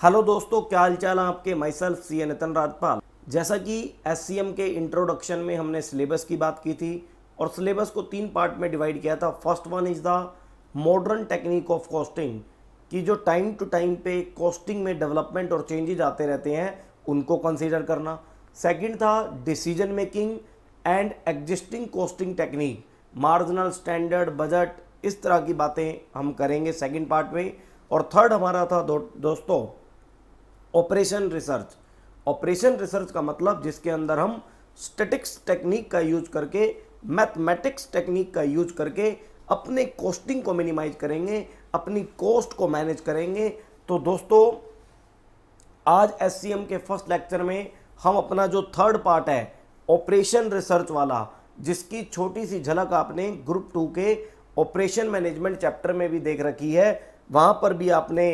Hello दोस्तों, क्या हाल चाल है आपके। माई सेल्फ सी नितिन राजपाल। जैसा कि एससीएम के इंट्रोडक्शन में हमने सिलेबस की बात की थी और सिलेबस को 3 पार्ट में डिवाइड किया था। First one is the modern technique of costing, कि जो टाइम टू टाइम पे कॉस्टिंग में डेवलपमेंट और चेंजेज आते रहते हैं उनको कंसीडर करना। सेकंड था decision making and existing costing technique, marginal, standard, budget, इस तरह की बातें हम करेंगे सेकंड पार्ट में। और थर्ड हमारा था दोस्तों ऑपरेशन रिसर्च। ऑपरेशन रिसर्च का मतलब जिसके अंदर हम स्टैटिक्स टेक्निक का यूज करके, मैथमेटिक्स टेक्निक का यूज करके अपने कॉस्टिंग को मिनिमाइज करेंगे, अपनी कॉस्ट को मैनेज करेंगे। तो दोस्तों आज एससीएम के फर्स्ट लेक्चर में हम अपना जो थर्ड पार्ट है ऑपरेशन रिसर्च वाला, जिसकी छोटी सी झलक आपने ग्रुप 2 के ऑपरेशन मैनेजमेंट चैप्टर में भी देख रखी है, वहाँ पर भी आपने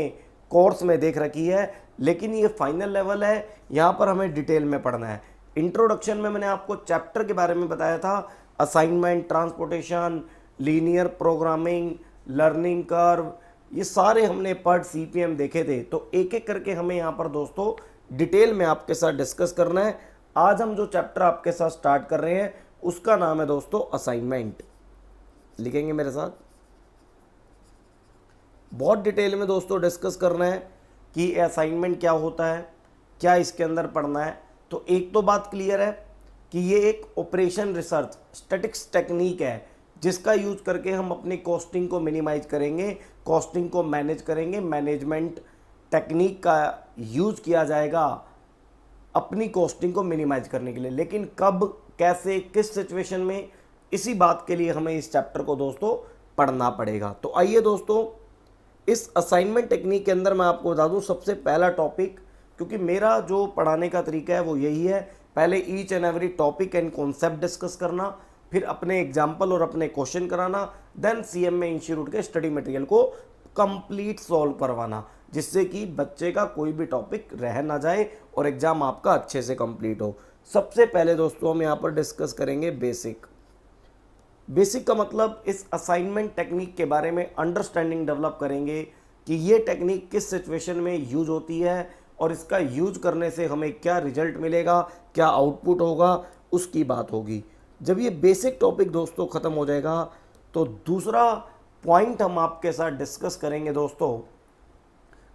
कोर्स में देख रखी है, लेकिन ये फाइनल लेवल है, यहाँ पर हमें डिटेल में पढ़ना है। इंट्रोडक्शन में मैंने आपको चैप्टर के बारे में बताया था, assignment, transportation, linear programming, learning curve, ये सारे हमने पर सीपीएम देखे थे। तो एक एक करके हमें यहाँ पर दोस्तों डिटेल में आपके साथ डिस्कस करना है। आज हम जो चैप्टर आपके साथ स्टार्ट कर रहे हैं उसका नाम है दोस्तों असाइनमेंट। लिखेंगे मेरे साथ। बहुत डिटेल में दोस्तों डिस्कस करना है कि असाइनमेंट क्या होता है, क्या इसके अंदर पढ़ना है। तो एक तो बात क्लियर है कि ये एक ऑपरेशन रिसर्च स्टैटिक्स टेक्निक है, जिसका यूज करके हम अपनी कॉस्टिंग को मिनिमाइज करेंगे, कॉस्टिंग को मैनेज करेंगे। मैनेजमेंट टेक्निक का यूज किया जाएगा अपनी कॉस्टिंग को मिनिमाइज करने के लिए, लेकिन कब, कैसे, किस सिचुएशन में, इसी बात के लिए हमें इस चैप्टर को दोस्तों पढ़ना पड़ेगा। तो आइए दोस्तों इस असाइनमेंट टेक्निक के अंदर मैं आपको बता दूं सबसे पहला टॉपिक, क्योंकि मेरा जो पढ़ाने का तरीका है वो यही है, पहले each and every topic and concept discuss करना, फिर अपने एग्जाम्पल और अपने क्वेश्चन कराना, देन सीएमए इंस्टीट्यूट के स्टडी मटेरियल को कंप्लीट सॉल्व करवाना, जिससे कि बच्चे का कोई भी टॉपिक रह ना जाए और एग्जाम आपका अच्छे से कंप्लीट हो। सबसे पहले दोस्तों हम यहाँ पर डिस्कस करेंगे बेसिक। बेसिक का मतलब इस असाइनमेंट टेक्निक के बारे में अंडरस्टैंडिंग डेवलप करेंगे कि ये टेक्निक किस सिचुएशन में यूज होती है और इसका यूज करने से हमें क्या रिजल्ट मिलेगा, क्या आउटपुट होगा, उसकी बात होगी। जब ये बेसिक टॉपिक दोस्तों ख़त्म हो जाएगा तो दूसरा पॉइंट हम आपके साथ डिस्कस करेंगे दोस्तों।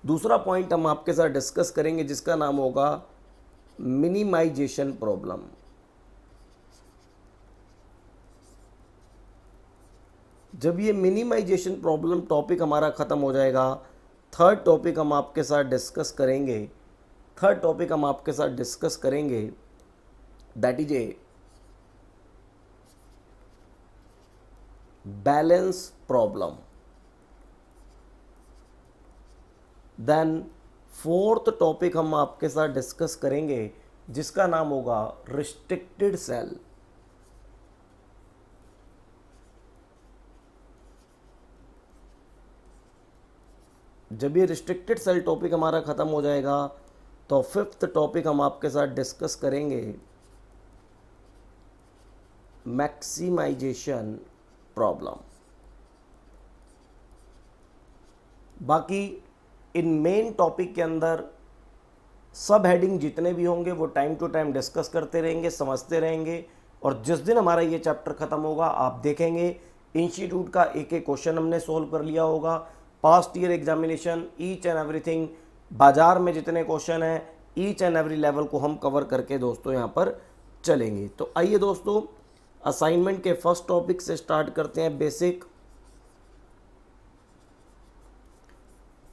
दूसरा पॉइंट हम आपके साथ डिस्कस करेंगे जिसका नाम होगा मिनिमाइजेशन प्रॉब्लम। जब ये मिनिमाइजेशन प्रॉब्लम टॉपिक हमारा ख़त्म हो जाएगा, थर्ड टॉपिक हम आपके साथ डिस्कस करेंगे। थर्ड टॉपिक हम आपके साथ डिस्कस करेंगे that is a balance problem. Then fourth topic हम आपके साथ डिस्कस करेंगे जिसका नाम होगा रिस्ट्रिक्टेड सेल। जब ये रिस्ट्रिक्टेड सेल टॉपिक हमारा ख़त्म हो जाएगा तो फिफ्थ टॉपिक हम आपके साथ डिस्कस करेंगे मैक्सिमाइजेशन प्रॉब्लम। बाकी इन मेन टॉपिक के अंदर सब हेडिंग जितने भी होंगे वो टाइम टू टाइम डिस्कस करते रहेंगे, समझते रहेंगे, और जिस दिन हमारा ये चैप्टर ख़त्म होगा आप देखेंगे इंस्टीट्यूट का एक एक क्वेश्चन हमने सोल्व कर लिया होगा, past year examination, each and everything, बाजार में जितने क्वेश्चन हैं, ईच एंड एवरी लेवल को हम कवर करके दोस्तों यहाँ पर चलेंगे। तो आइए दोस्तों असाइनमेंट के फर्स्ट टॉपिक से स्टार्ट करते हैं, बेसिक।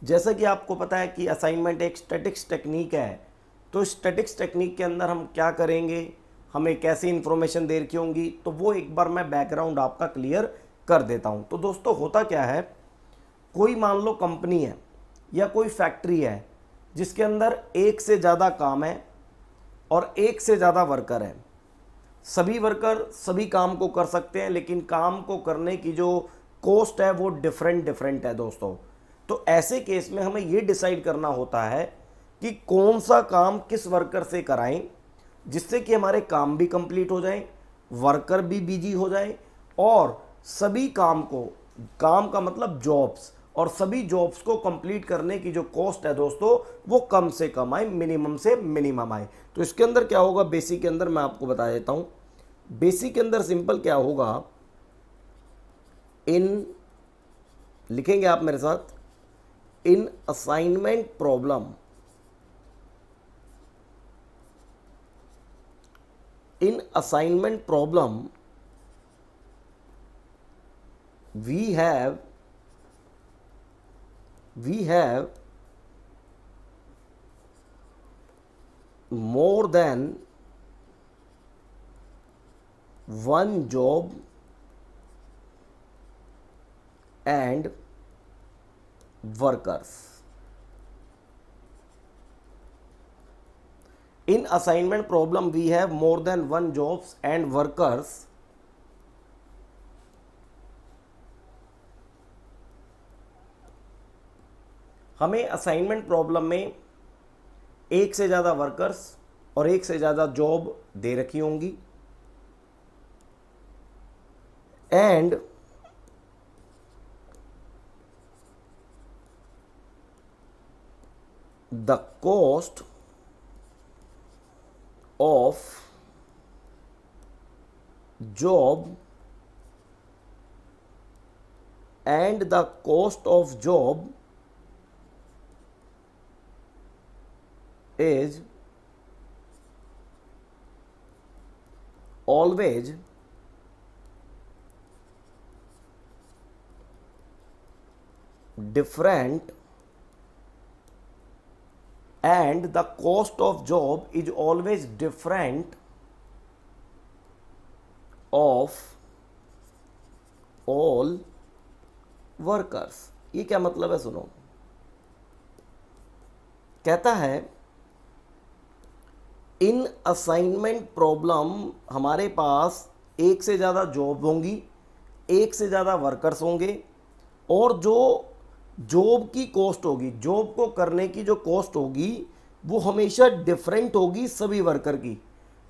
जैसा कि आपको पता है कि असाइनमेंट एक स्टैटिक्स टेक्निक है, तो स्टैटिक्स टेक्निक के अंदर हम क्या करेंगे, हमें कैसी इन्फॉर्मेशन दे रखी होंगी, तो वो एक बार मैं बैकग्राउंड आपका क्लियर कर देता हूँ। तो दोस्तों होता क्या है, कोई मान लो कंपनी है या कोई फैक्ट्री है जिसके अंदर एक से ज़्यादा काम है और एक से ज़्यादा वर्कर है। सभी वर्कर सभी काम को कर सकते हैं, लेकिन काम को करने की जो कॉस्ट है वो डिफरेंट है दोस्तों। तो ऐसे केस में हमें ये डिसाइड करना होता है कि कौन सा काम किस वर्कर से कराएं जिससे कि हमारे काम भी कंप्लीट हो जाए, वर्कर भी बिजी हो जाए, और सभी काम को, काम का मतलब जॉब्स, और सभी जॉब्स को कंप्लीट करने की जो कॉस्ट है दोस्तों वो कम से कम आए, मिनिमम से मिनिमम आए। तो इसके अंदर क्या होगा, बेसिक के अंदर मैं आपको बता देता हूं। बेसिक के अंदर सिंपल क्या होगा, इन लिखेंगे आप मेरे साथ, in assignment problem, in assignment problem we have more than one job and workers. In assignment problem we have more than one jobs and workers. हमें असाइनमेंट प्रॉब्लम में एक से ज़्यादा वर्कर्स और एक से ज़्यादा जॉब दे रखी होंगी, and the cost of job and the cost of job is always different, and the cost of job is always different of all workers. ये क्या मतलब है, सुनो। कहता है इन असाइनमेंट प्रॉब्लम हमारे पास एक से ज़्यादा जॉब होंगी, एक से ज़्यादा वर्कर्स होंगे, और जो जॉब की कॉस्ट होगी, जॉब को करने की जो कॉस्ट होगी वो हमेशा डिफरेंट होगी सभी वर्कर की।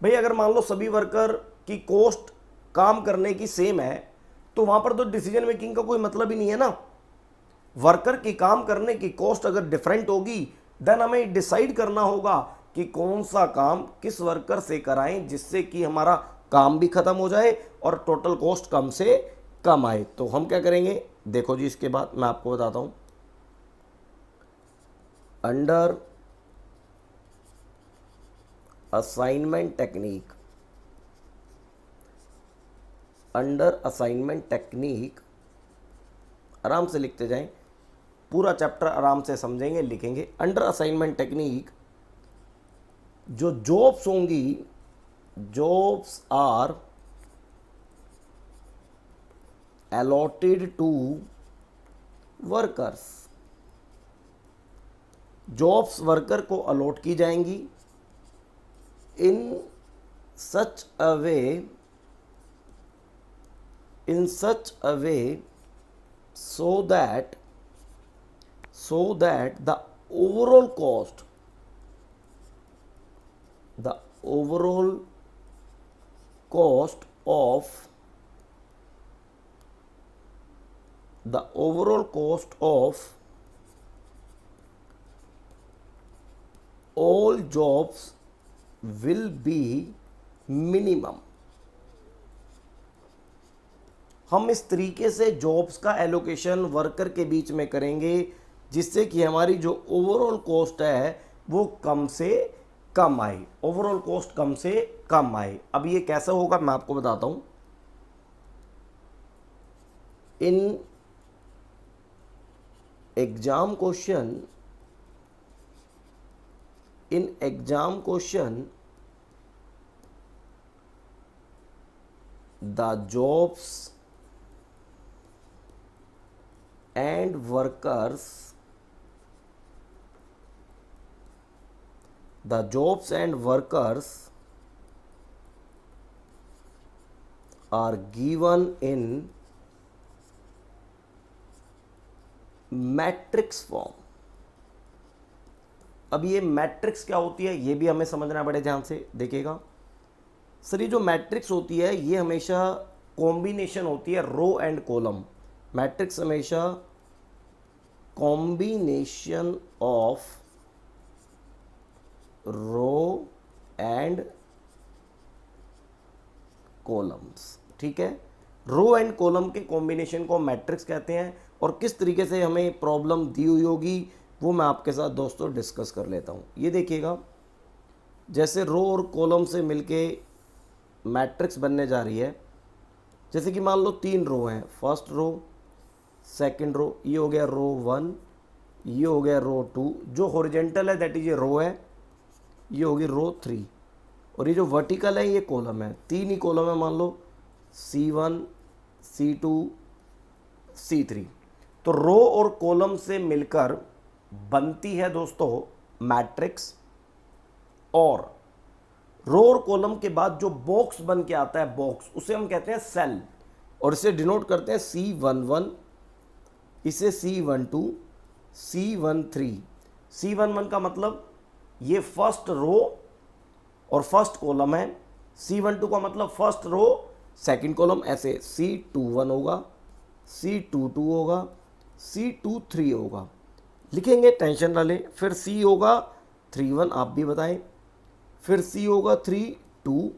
भाई अगर मान लो सभी वर्कर की कॉस्ट काम करने की सेम है तो वहाँ पर तो डिसीजन मेकिंग का कोई मतलब ही नहीं है ना। वर्कर की काम करने की कॉस्ट अगर डिफरेंट होगी देन हमें डिसाइड करना होगा कि कौन सा काम किस वर्कर से कराएं जिससे कि हमारा काम भी खत्म हो जाए और टोटल कॉस्ट कम से कम आए। तो हम क्या करेंगे, देखो जी, इसके बाद मैं आपको बताता हूं। Under assignment technique, under assignment technique, आराम से लिखते जाएं, पूरा चैप्टर आराम से समझेंगे, लिखेंगे। अंडर असाइनमेंट टेक्निक जो जॉब्स होंगी, jobs are allotted to workers, jobs worker को अलॉट की जाएंगी इन सच अ वे, इन सच अ वे so that the overall cost, the overall cost of all jobs will be minimum। हम इस तरीके से जॉब्स का एलोकेशन वर्कर के बीच में करेंगे जिससे कि हमारी जो ओवरऑल कॉस्ट है वो कम से कम आए, ओवरऑल कॉस्ट कम से कम आए। अब ये कैसे होगा मैं आपको बताता हूं। In exam question, in exam question the jobs and workers, the jobs and workers are given in matrix form. अब ये मैट्रिक्स क्या होती है ये भी हमें समझना बड़े ध्यान से देखिएगा। सर ये जो मैट्रिक्स होती है ये हमेशा कॉम्बिनेशन होती है रो एंड कॉलम। मैट्रिक्स हमेशा combination of row and columns. ठीक है, रो एंड कॉलम के कॉम्बिनेशन को मैट्रिक्स कहते हैं, और किस तरीके से हमें प्रॉब्लम दी हुई होगी वो मैं आपके साथ दोस्तों डिस्कस कर लेता हूँ। ये देखिएगा, जैसे रो और कॉलम से मिलके मैट्रिक्स बनने जा रही है। जैसे कि मान लो 3 रो हैं, फर्स्ट रो, सेकंड रो, ये हो गया रो 1, ये हो गया रो 2, जो हॉरिजेंटल है दैट इज ये रो है, ये होगी रो 3, और ये जो वर्टिकल है ये कॉलम है। 3 ही कॉलम है, मान लो C1, C2, C3। तो रो और कॉलम से मिलकर बनती है दोस्तों मैट्रिक्स, और रो और कॉलम के बाद जो बॉक्स बन के आता है, बॉक्स, उसे हम कहते हैं सेल, और इसे डिनोट करते हैं C11, इसे C12, C13। C11 का मतलब ये फर्स्ट रो और फर्स्ट कॉलम है, C12 का मतलब फर्स्ट रो सेकंड कॉलम, ऐसे C21 होगा, C22 होगा, C23 होगा, लिखेंगे टेंशन ना लें। फिर C होगा 31, आप भी बताएं, फिर C होगा 32,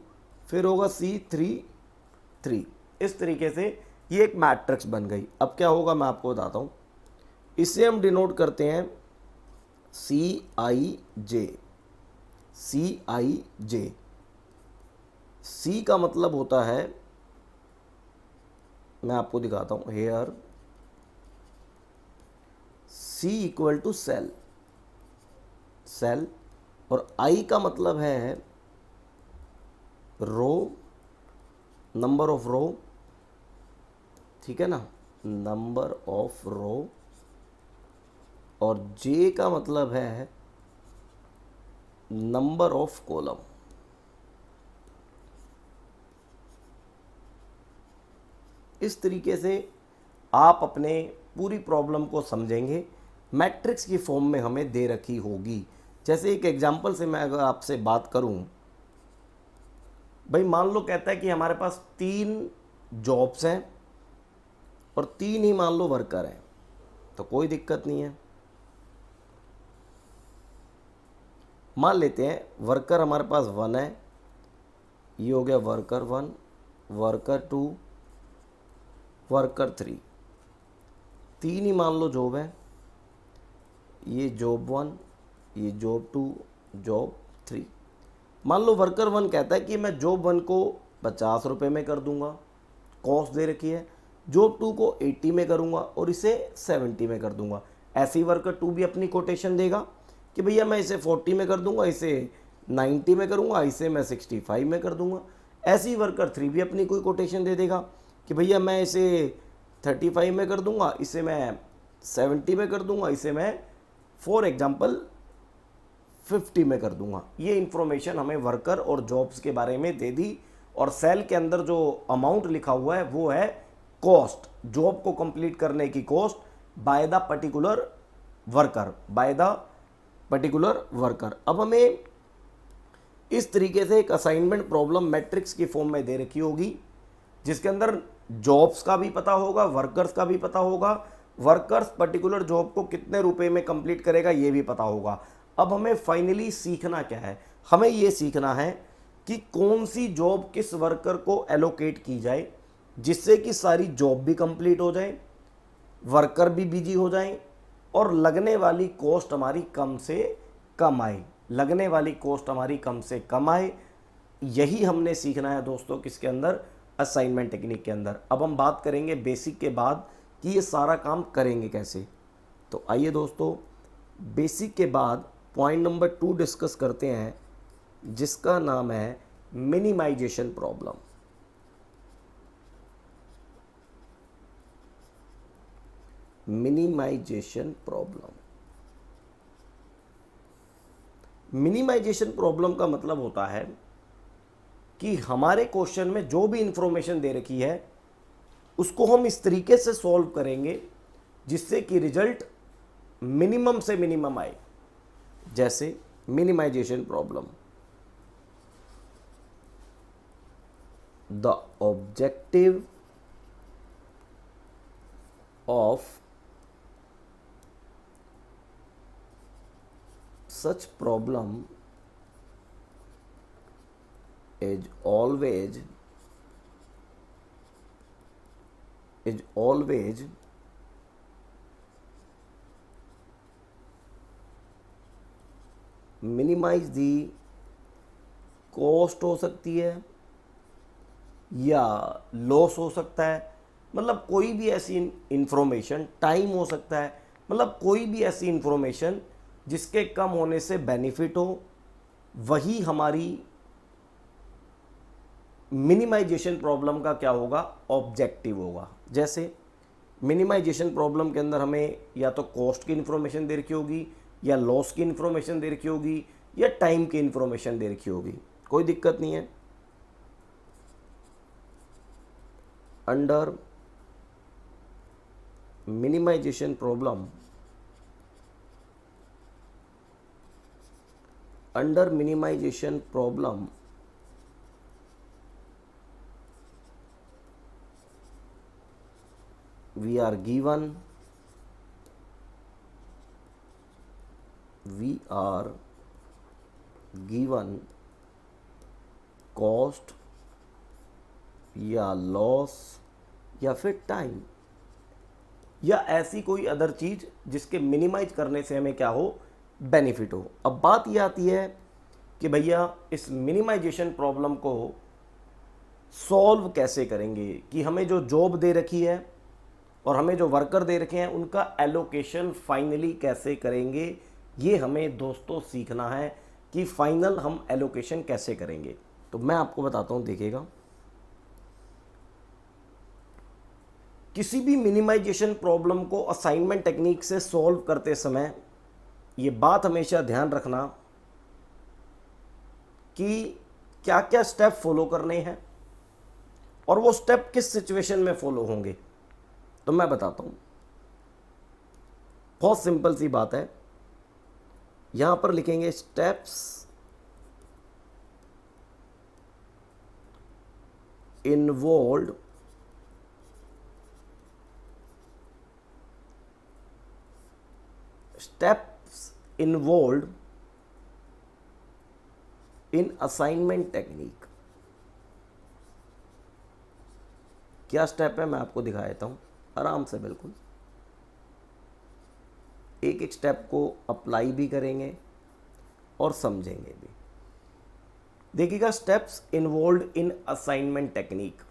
फिर होगा C33। इस तरीके से ये एक मैट्रिक्स बन गई। अब क्या होगा मैं आपको बताता हूँ। इसे हम डिनोट करते हैं CIJ। CIJ, C का मतलब होता है, मैं आपको दिखाता हूँ here, C equal to cell, cell, और I का मतलब है रो, नंबर ऑफ रो, ठीक है ना, नंबर ऑफ रो, और J का मतलब है नंबर ऑफ कॉलम। इस तरीके से आप अपने पूरी प्रॉब्लम को समझेंगे। मैट्रिक्स की फॉर्म में हमें दे रखी होगी। जैसे एक एग्जांपल से मैं अगर आपसे बात करूं, भाई मान लो कहता है कि हमारे पास 3 जॉब्स हैं और 3 ही मान लो वर्कर हैं, तो कोई दिक्कत नहीं है। मान लेते हैं वर्कर हमारे पास 1 है, ये हो गया वर्कर 1, वर्कर 2, वर्कर 3। 3 ही मान लो जॉब है, ये जॉब 1, ये जॉब 2, जॉब 3। मान लो वर्कर 1 कहता है कि मैं जॉब 1 को 50 रुपये में कर दूंगा, कॉस्ट दे रखी है, जॉब 2 को 80 में करूंगा और इसे 70 में कर दूंगा। ऐसे ही वर्कर 2 भी अपनी कोटेशन देगा कि भैया मैं इसे 40 में कर दूंगा, इसे 90 में करूंगा, इसे मैं 65 में कर दूंगा। ऐसे ही वर्कर 3 भी अपनी कोई कोटेशन दे देगा कि भैया मैं इसे 35 में कर दूंगा, इसे मैं 70 में कर दूंगा, इसे मैं फॉर एग्जांपल 50 में कर दूंगा। ये इन्फॉर्मेशन हमें वर्कर और जॉब्स के बारे में दे दी, और सेल के अंदर जो अमाउंट लिखा हुआ है वो है कॉस्ट, जॉब को कंप्लीट करने की cost by the particular worker, by the particular worker. अब हमें इस तरीके से एक असाइनमेंट प्रॉब्लम मैट्रिक्स की फॉर्म में दे रखी होगी, जिसके अंदर जॉब्स का भी पता होगा, वर्कर्स का भी पता होगा, वर्कर्स पर्टिकुलर जॉब को कितने रुपए में कंप्लीट करेगा ये भी पता होगा। अब हमें फाइनली सीखना क्या है, हमें ये सीखना है कि कौन सी जॉब किस वर्कर को एलोकेट की जाए जिससे कि सारी जॉब भी कंप्लीट हो जाए, वर्कर भी बिजी हो जाए, और लगने वाली कॉस्ट हमारी कम से कम आए, लगने वाली कॉस्ट हमारी कम से कम आए। यही हमने सीखना है दोस्तों किसके अंदर, असाइनमेंट टेक्निक के अंदर। अब हम बात करेंगे बेसिक के बाद कि ये सारा काम करेंगे कैसे। तो आइए दोस्तों, बेसिक के बाद पॉइंट नंबर 2 डिस्कस करते हैं, जिसका नाम है minimisation problem. Minimisation problem, minimisation problem का मतलब होता है कि हमारे क्वेश्चन में जो भी इंफॉर्मेशन दे रखी है उसको हम इस तरीके से सॉल्व करेंगे जिससे कि रिजल्ट मिनिमम से मिनिमम आए। जैसे minimisation problem, the objective of such problem is always minimize the cost हो सकती है या लॉस हो सकता है, मतलब कोई भी ऐसी इंफॉर्मेशन, टाइम हो सकता है, मतलब कोई भी ऐसी इंफॉर्मेशन जिसके कम होने से बेनिफिट हो, वही हमारी मिनिमाइजेशन प्रॉब्लम का क्या होगा, ऑब्जेक्टिव होगा। जैसे मिनिमाइजेशन प्रॉब्लम के अंदर हमें या तो कॉस्ट की इंफॉर्मेशन दे रखी होगी, या लॉस की इंफॉर्मेशन दे रखी होगी, या टाइम की इंफॉर्मेशन दे रखी होगी, कोई दिक्कत नहीं है। Under minimisation problem, we are given cost या लॉस या फिर टाइम, या ऐसी कोई अदर चीज जिसके मिनिमाइज करने से हमें क्या हो, बेनिफिट हो। अब बात यह आती है कि भैया इस मिनिमाइजेशन प्रॉब्लम को सॉल्व कैसे करेंगे, कि हमें जो जॉब दे रखी है और हमें जो वर्कर दे रखे हैं उनका एलोकेशन फाइनली कैसे करेंगे, ये हमें दोस्तों सीखना है कि फाइनल हम एलोकेशन कैसे करेंगे। तो मैं आपको बताता हूं, देखिएगा, किसी भी मिनिमाइजेशन प्रॉब्लम को असाइनमेंट टेक्निक से सॉल्व करते समय ये बात हमेशा ध्यान रखना कि क्या क्या स्टेप फॉलो करने हैं और वो स्टेप किस सिचुएशन में फॉलो होंगे। तो मैं बताता हूं, बहुत सिंपल सी बात है। यहां पर लिखेंगे steps involve in assignment technique. क्या स्टेप है मैं आपको दिखा देता हूं आराम से, बिल्कुल एक एक स्टेप को अप्लाई भी करेंगे और समझेंगे भी। देखिएगा, steps involve in assignment technique,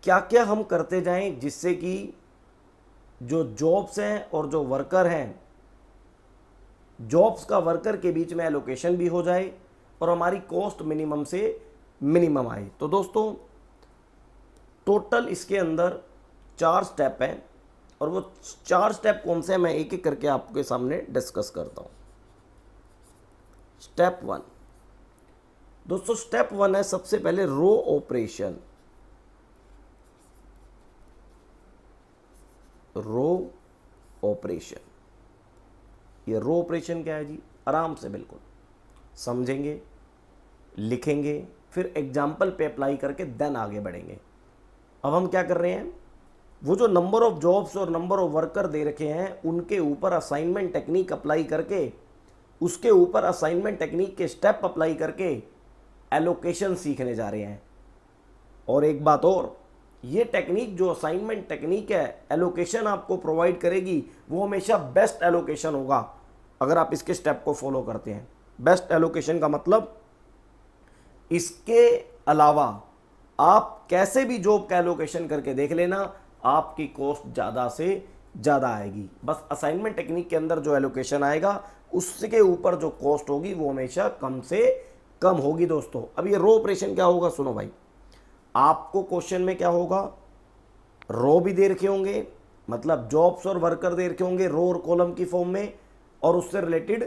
क्या क्या हम करते जाएं जिससे कि जो जॉब्स हैं और जो वर्कर हैं, जॉब्स का वर्कर के बीच में एलोकेशन भी हो जाए और हमारी कॉस्ट मिनिमम से मिनिमम आए। तो दोस्तों टोटल इसके अंदर 4 स्टेप हैं और वो 4 स्टेप कौन से हैं मैं एक एक करके आपके सामने डिस्कस करता हूं। स्टेप 1 दोस्तों, स्टेप 1 है सबसे पहले रो ऑपरेशन। रो ऑपरेशन, ये रो ऑपरेशन क्या है जी, आराम से बिल्कुल समझेंगे, लिखेंगे, फिर एग्जाम्पल पे अप्लाई करके देन आगे बढ़ेंगे। अब हम क्या कर रहे हैं, वो जो नंबर ऑफ जॉब्स और नंबर ऑफ वर्कर दे रखे हैं उनके ऊपर असाइनमेंट टेक्निक अप्लाई करके, उसके ऊपर असाइनमेंट टेक्निक के स्टेप अप्लाई करके एलोकेशन सीखने जा रहे हैं। और एक बात और, ये टेक्निक जो असाइनमेंट टेक्निक है, एलोकेशन आपको प्रोवाइड करेगी, वो हमेशा बेस्ट एलोकेशन होगा अगर आप इसके स्टेप को फॉलो करते हैं। बेस्ट एलोकेशन का मतलब इसके अलावा आप कैसे भी जॉब का एलोकेशन करके देख लेना, आपकी कॉस्ट ज़्यादा से ज़्यादा आएगी। बस असाइनमेंट टेक्निक के अंदर जो एलोकेशन आएगा उसके ऊपर जो कॉस्ट होगी वो हमेशा कम से कम होगी दोस्तों। अब ये रो ऑपरेशन क्या होगा, सुनो भाई, आपको क्वेश्चन में क्या होगा, रो भी दे रखे होंगे, मतलब जॉब्स और वर्कर दे रखे होंगे रो और कॉलम की फॉर्म में, और उससे रिलेटेड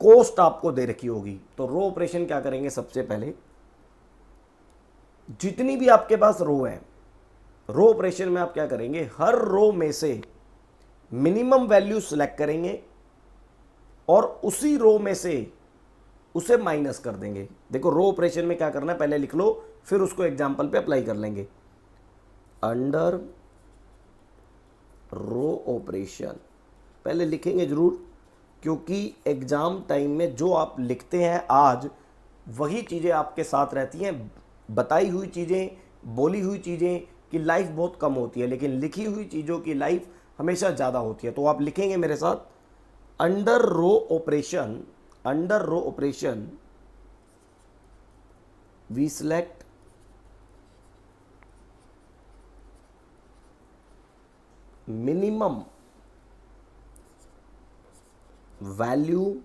कॉस्ट आपको दे रखी होगी। तो रो ऑपरेशन क्या करेंगे, सबसे पहले जितनी भी आपके पास रो है, रो ऑपरेशन में आप क्या करेंगे, हर रो में से मिनिमम वैल्यू सिलेक्ट करेंगे और उसी रो में से उसे माइनस कर देंगे। देखो रो ऑपरेशन में क्या करना है, पहले लिख लो फिर उसको एग्जांपल पे अप्लाई कर लेंगे। अंडर रो ऑपरेशन पहले लिखेंगे ज़रूर, क्योंकि एग्ज़ाम टाइम में जो आप लिखते हैं आज वही चीज़ें आपके साथ रहती हैं। बताई हुई चीज़ें, बोली हुई चीज़ें की लाइफ बहुत कम होती है, लेकिन लिखी हुई चीज़ों की लाइफ हमेशा ज़्यादा होती है। तो आप लिखेंगे मेरे साथ, under row operation, under row operation we select minimum value.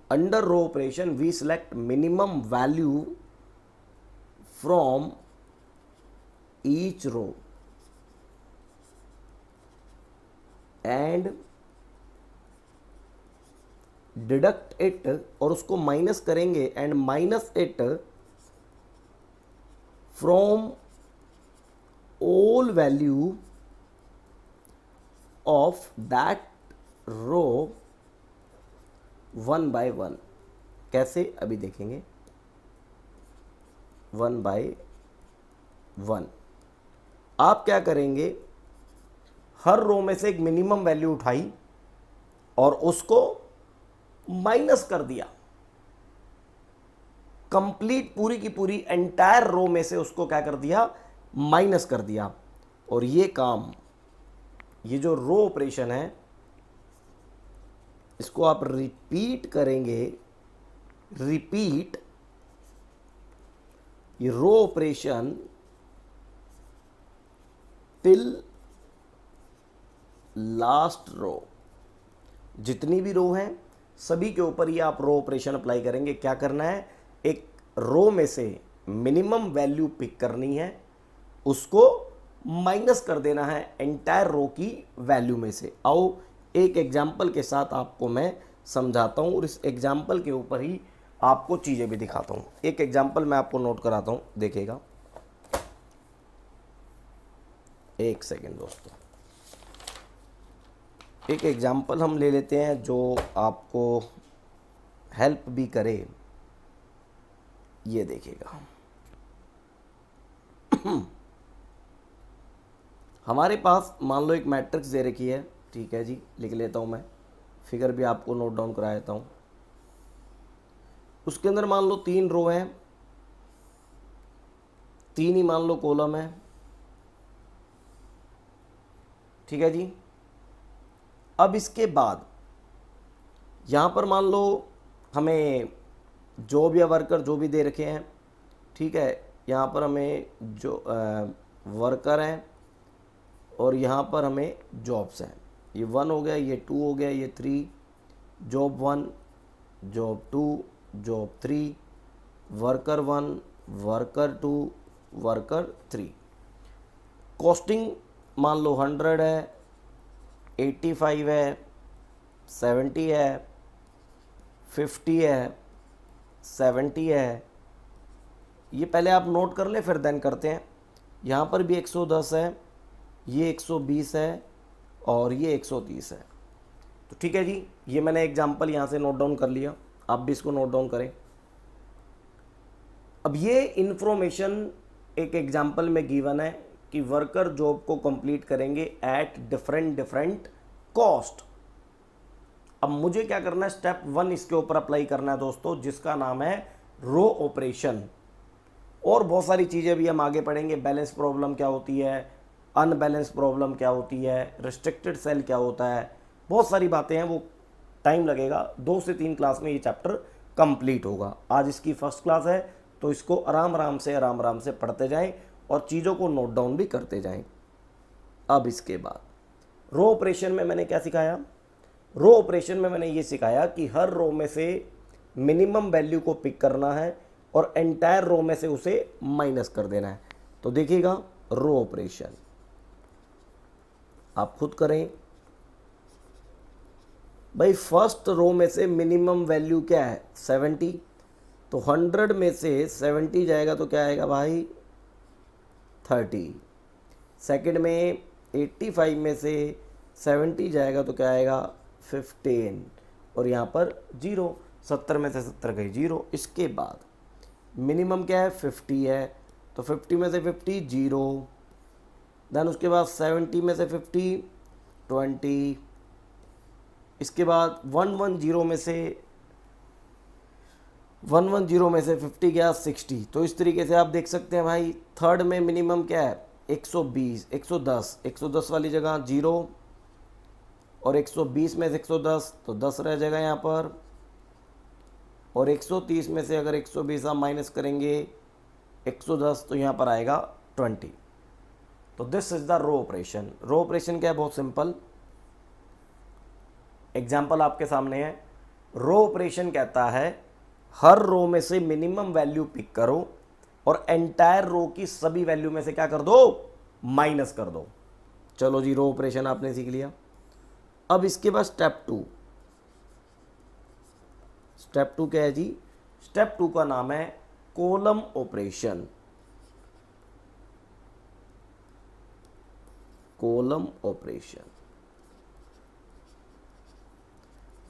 Under row operation we select minimum value from each row and deduct it, और उसको माइनस करेंगे, and minus it from all value of that row one by one. कैसे, अभी देखेंगे। One by one आप क्या करेंगे, हर रो में से एक मिनिमम वैल्यू उठाई और उसको माइनस कर दिया। कंप्लीट पूरी की पूरी एंटायर रो में से उसको क्या कर दिया, माइनस कर दिया। और ये काम, ये जो रो ऑपरेशन है, इसको आप रिपीट करेंगे, रिपीट ये row operation till last row. जितनी भी रो हैं सभी के ऊपर ये आप रो ऑपरेशन अप्लाई करेंगे। क्या करना है, एक रो में से मिनिमम वैल्यू पिक करनी है, उसको माइनस कर देना है एंटायर रो की वैल्यू में से। आओ एक एग्जाम्पल के साथ आपको मैं समझाता हूँ, और इस एग्जाम्पल के ऊपर ही आपको चीज़ें भी दिखाता हूँ। एक एग्जाम्पल मैं आपको नोट कराता हूँ, देखिएगा। एक सेकेंड दोस्तों, एक एग्जाम्पल हम ले लेते हैं जो आपको हेल्प भी करे। ये देखिएगा, हमारे पास मान लो एक मैट्रिक्स दे रखी है, ठीक है जी, लिख लेता हूँ मैं, फिगर भी आपको नोट डाउन करा देता हूँ। उसके अंदर मान लो 3 रो हैं, 3 ही मान लो कॉलम है, ठीक है जी। अब इसके बाद यहाँ पर मान लो हमें जॉब या वर्कर जो भी दे रखे हैं, ठीक है। यहाँ पर हमें जो वर्कर हैं और यहाँ पर हमें जॉब्स हैं। ये 1 हो गया, ये 2 हो गया, ये 3, job 1, job 2, job 3, worker 1, worker 2, worker 3। Costing मान लो 100 है, 85 है, 70 है, 50 है, 70 है। ये पहले आप नोट कर ले, फिर देन करते हैं। यहाँ पर भी 110 है, ये 120 है और ये 130 है। तो ठीक है जी, ये मैंने एग्जाम्पल यहाँ से नोट डाउन कर लिया, आप भी इसको नोट डाउन करें। अब ये इन्फॉर्मेशन एक एग्जाम्पल में गिवन है कि वर्कर जॉब को कंप्लीट करेंगे एट डिफरेंट कॉस्ट। अब मुझे क्या करना है, स्टेप 1 इसके ऊपर अप्लाई करना है दोस्तों, जिसका नाम है रो ऑपरेशन। और बहुत सारी चीज़ें भी हम आगे पढ़ेंगे। बैलेंस प्रॉब्लम क्या होती है, अनबैलेंस प्रॉब्लम क्या होती है, रिस्ट्रिक्टेड सेल क्या होता है, बहुत सारी बातें हैं। वो टाइम लगेगा, 2 से 3 क्लास में ये चैप्टर कंप्लीट होगा। आज इसकी फर्स्ट क्लास है, तो इसको आराम आराम से पढ़ते जाएं और चीज़ों को नोट डाउन भी करते जाएं। अब इसके बाद रो ऑपरेशन में मैंने क्या सिखाया, रो ऑपरेशन में मैंने ये सिखाया कि हर रो में से मिनिमम वैल्यू को पिक करना है और एंटायर रो में से उसे माइनस कर देना है। तो देखिएगा, रो ऑपरेशन आप खुद करें भाई। फर्स्ट रो में से मिनिमम वैल्यू क्या है, 70। तो 100 में से 70 जाएगा तो क्या आएगा भाई, 30। सेकंड में 85 में से 70 जाएगा तो क्या आएगा, 15। और यहाँ पर 0, 70 में से 70 गई 0। इसके बाद मिनिमम क्या है, 50 है, तो 50 में से 50 0। देन उसके बाद 70 में से 50 20, इसके बाद 110 में से 50 गया 60। तो इस तरीके से आप देख सकते हैं भाई, थर्ड में मिनिमम क्या है 120, 110 वाली जगह 0, और 120 में से 110 तो 10 रह जाएगा यहाँ पर, और 130 में से अगर 120 आप माइनस करेंगे 110 तो यहाँ पर आएगा 20। तो this is the row operation. Row operation क्या है, बहुत सिंपल एग्जाम्पल आपके सामने है। रो ऑपरेशन कहता है हर रो में से मिनिमम वैल्यू पिक करो और एंटायर रो की सभी वैल्यू में से क्या कर दो, माइनस कर दो। चलो जी, रो ऑपरेशन आपने सीख लिया। अब इसके बाद स्टेप 2 क्या है जी, स्टेप 2 का नाम है कॉलम ऑपरेशन। कॉलम ऑपरेशन,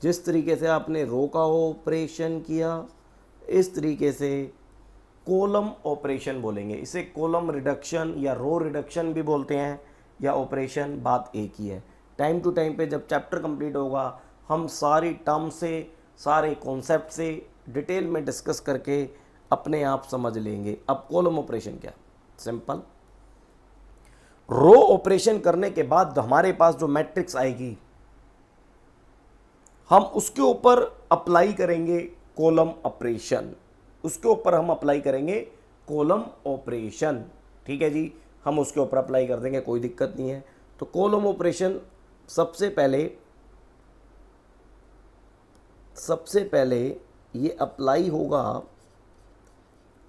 जिस तरीके से आपने रो का ऑपरेशन किया इस तरीके से कॉलम ऑपरेशन बोलेंगे। इसे कॉलम रिडक्शन या रो रिडक्शन भी बोलते हैं, या ऑपरेशन, बात एक ही है। टाइम टू टाइम पे जब चैप्टर कंप्लीट होगा हम सारी टर्म से, सारे कॉन्सेप्ट से डिटेल में डिस्कस करके अपने आप समझ लेंगे। अब कॉलम ऑपरेशन क्या, सिंपल। रो ऑपरेशन करने के बाद हमारे पास जो मैट्रिक्स आएगी हम उसके ऊपर अप्लाई करेंगे कॉलम ऑपरेशन, उसके ऊपर हम अप्लाई करेंगे कॉलम ऑपरेशन। ठीक है जी, हम उसके ऊपर अप्लाई कर देंगे, कोई दिक्कत नहीं है। तो कॉलम ऑपरेशन सबसे पहले ये अप्लाई होगा,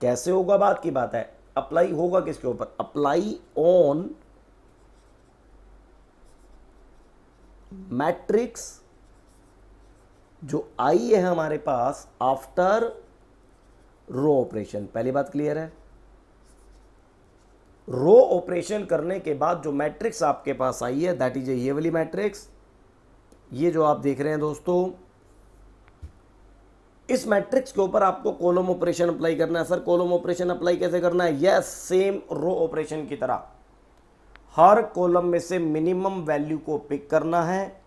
कैसे होगा बात की बात है। अप्लाई होगा किसके ऊपर, अप्लाई ऑन मैट्रिक्स जो आई है हमारे पास आफ्टर रो ऑपरेशन। पहली बात क्लियर है। रो ऑपरेशन करने के बाद जो मैट्रिक्स आपके पास आई है दैट इज ये वाली मैट्रिक्स, ये जो आप देख रहे हैं दोस्तों, इस मैट्रिक्स के ऊपर आपको कॉलम ऑपरेशन अप्लाई करना है। सर कॉलम ऑपरेशन अप्लाई कैसे करना है, यस सेम रो ऑपरेशन की तरह हर कॉलम में से मिनिमम वैल्यू को पिक करना है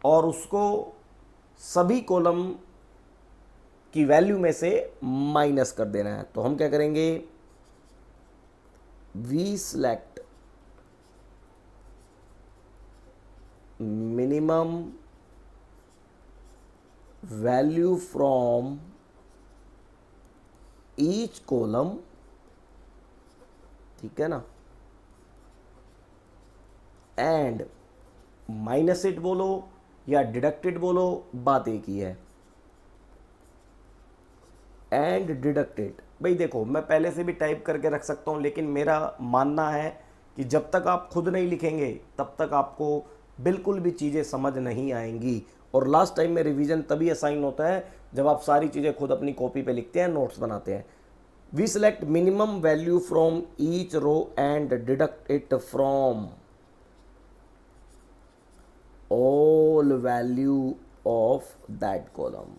और उसको सभी कॉलम की वैल्यू में से माइनस कर देना है। तो हम क्या करेंगे, we select minimum value from each column, ठीक है ना, एंड माइनस इट बोलो या डिडक्टेड बोलो, बात एक ही है। एंड डिडक्टेड, भाई देखो मैं पहले से भी टाइप करके रख सकता हूं, लेकिन मेरा मानना है कि जब तक आप खुद नहीं लिखेंगे तब तक आपको बिल्कुल भी चीज़ें समझ नहीं आएंगी। और लास्ट टाइम में रिवीजन तभी असाइन होता है जब आप सारी चीज़ें खुद अपनी कॉपी पे लिखते हैं, नोट्स बनाते हैं। We select minimum value from each row and deduct it from all value of that column।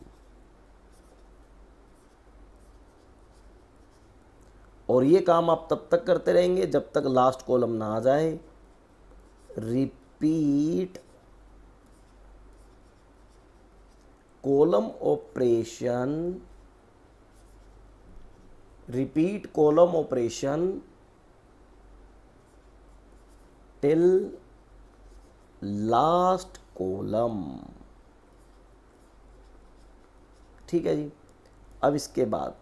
और ये काम आप तब तक करते रहेंगे जब तक लास्ट कॉलम ना आ जाए। Repeat column operation, repeat column operation till last column. ठीक है जी। अब इसके बाद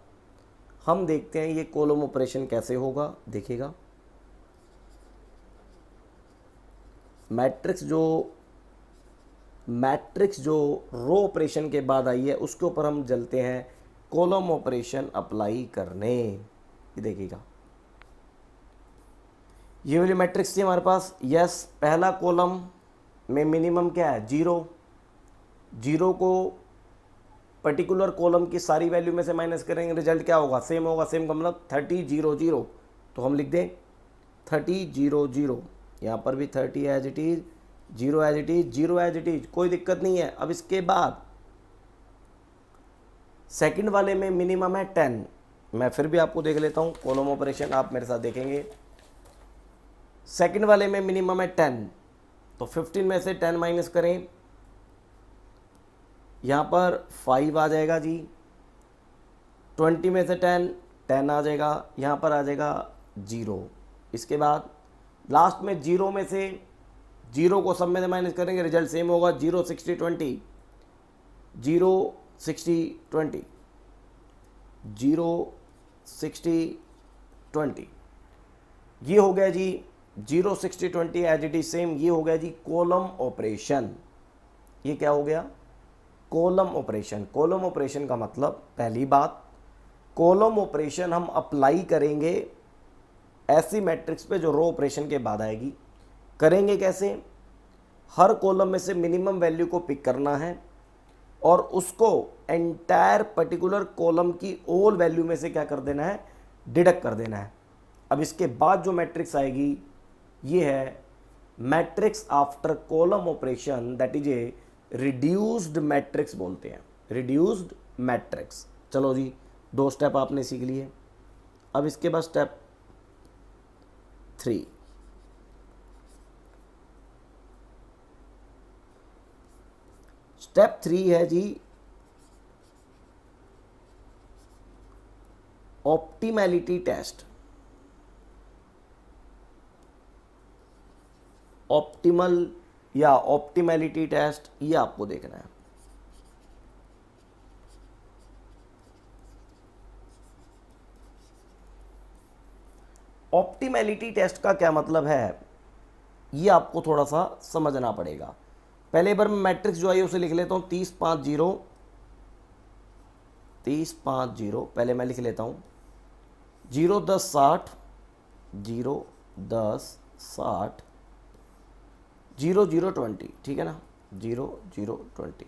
हम देखते हैं ये कॉलम ऑपरेशन कैसे होगा। देखिएगा मैट्रिक्स जो रो ऑपरेशन के बाद आई है उसके ऊपर हम चलते हैं कॉलम ऑपरेशन अप्लाई करने। ये देखिएगा ये वाली मैट्रिक्स थी हमारे पास। यस, पहला कॉलम में मिनिमम क्या है, 0 को पर्टिकुलर कॉलम की सारी वैल्यू में से माइनस करेंगे, रिजल्ट क्या होगा, सेम होगा। सेम का मतलब 30 0 0, तो हम लिख दें 30 0 0। यहाँ पर भी 30 as it is, 0 as it is, 0 as it is, कोई दिक्कत नहीं है। अब इसके बाद सेकंड वाले में मिनिमम है 10। मैं फिर भी आपको देख लेता हूँ कॉलम ऑपरेशन, आप मेरे साथ देखेंगे। सेकंड वाले में मिनिमम है 10, तो 15 में से 10 माइनस करें, यहाँ पर 5 आ जाएगा जी। 20 में से 10 आ जाएगा, यहाँ पर आ जाएगा 0। इसके बाद लास्ट में 0 में से 0 को सब में से माइनस करेंगे, रिजल्ट सेम होगा। 0 60 20, 0 60 20, 0 60 20, ये हो गया जी 0 60 20 एज इट इज सेम। ये हो गया जी कॉलम ऑपरेशन। ये क्या हो गया? Column operation. कॉलम ऑपरेशन का मतलब, पहली बात, कॉलम ऑपरेशन हम अप्लाई करेंगे ऐसी मैट्रिक्स पे जो रो ऑपरेशन के बाद आएगी। करेंगे कैसे? हर कॉलम में से मिनिमम वैल्यू को पिक करना है और उसको एंटायर पर्टिकुलर कॉलम की ऑल वैल्यू में से क्या कर देना है? डिडक्ट कर देना है। अब इसके बाद जो मैट्रिक्स आएगी ये है matrix after column operation, that is A reduced matrix बोलते हैं, रिड्यूस्ड मैट्रिक्स। चलो जी, 2 स्टेप आपने सीख लिए। अब इसके बाद स्टेप 3। स्टेप 3 है जी ऑप्टिमैलिटी टेस्ट। ऑप्टिमल या ऑप्टिमैलिटी टेस्ट, ये आपको देखना है। ऑप्टिमैलिटी टेस्ट का क्या मतलब है, ये आपको थोड़ा सा समझना पड़ेगा। पहले बार मैं मैट्रिक्स जो आई उसे लिख लेता हूँ 30 5 0, 30 5 0। पहले मैं लिख लेता हूँ 0 10 60, 0 10 60, 0 0 20, ठीक है ना, 0 0 20।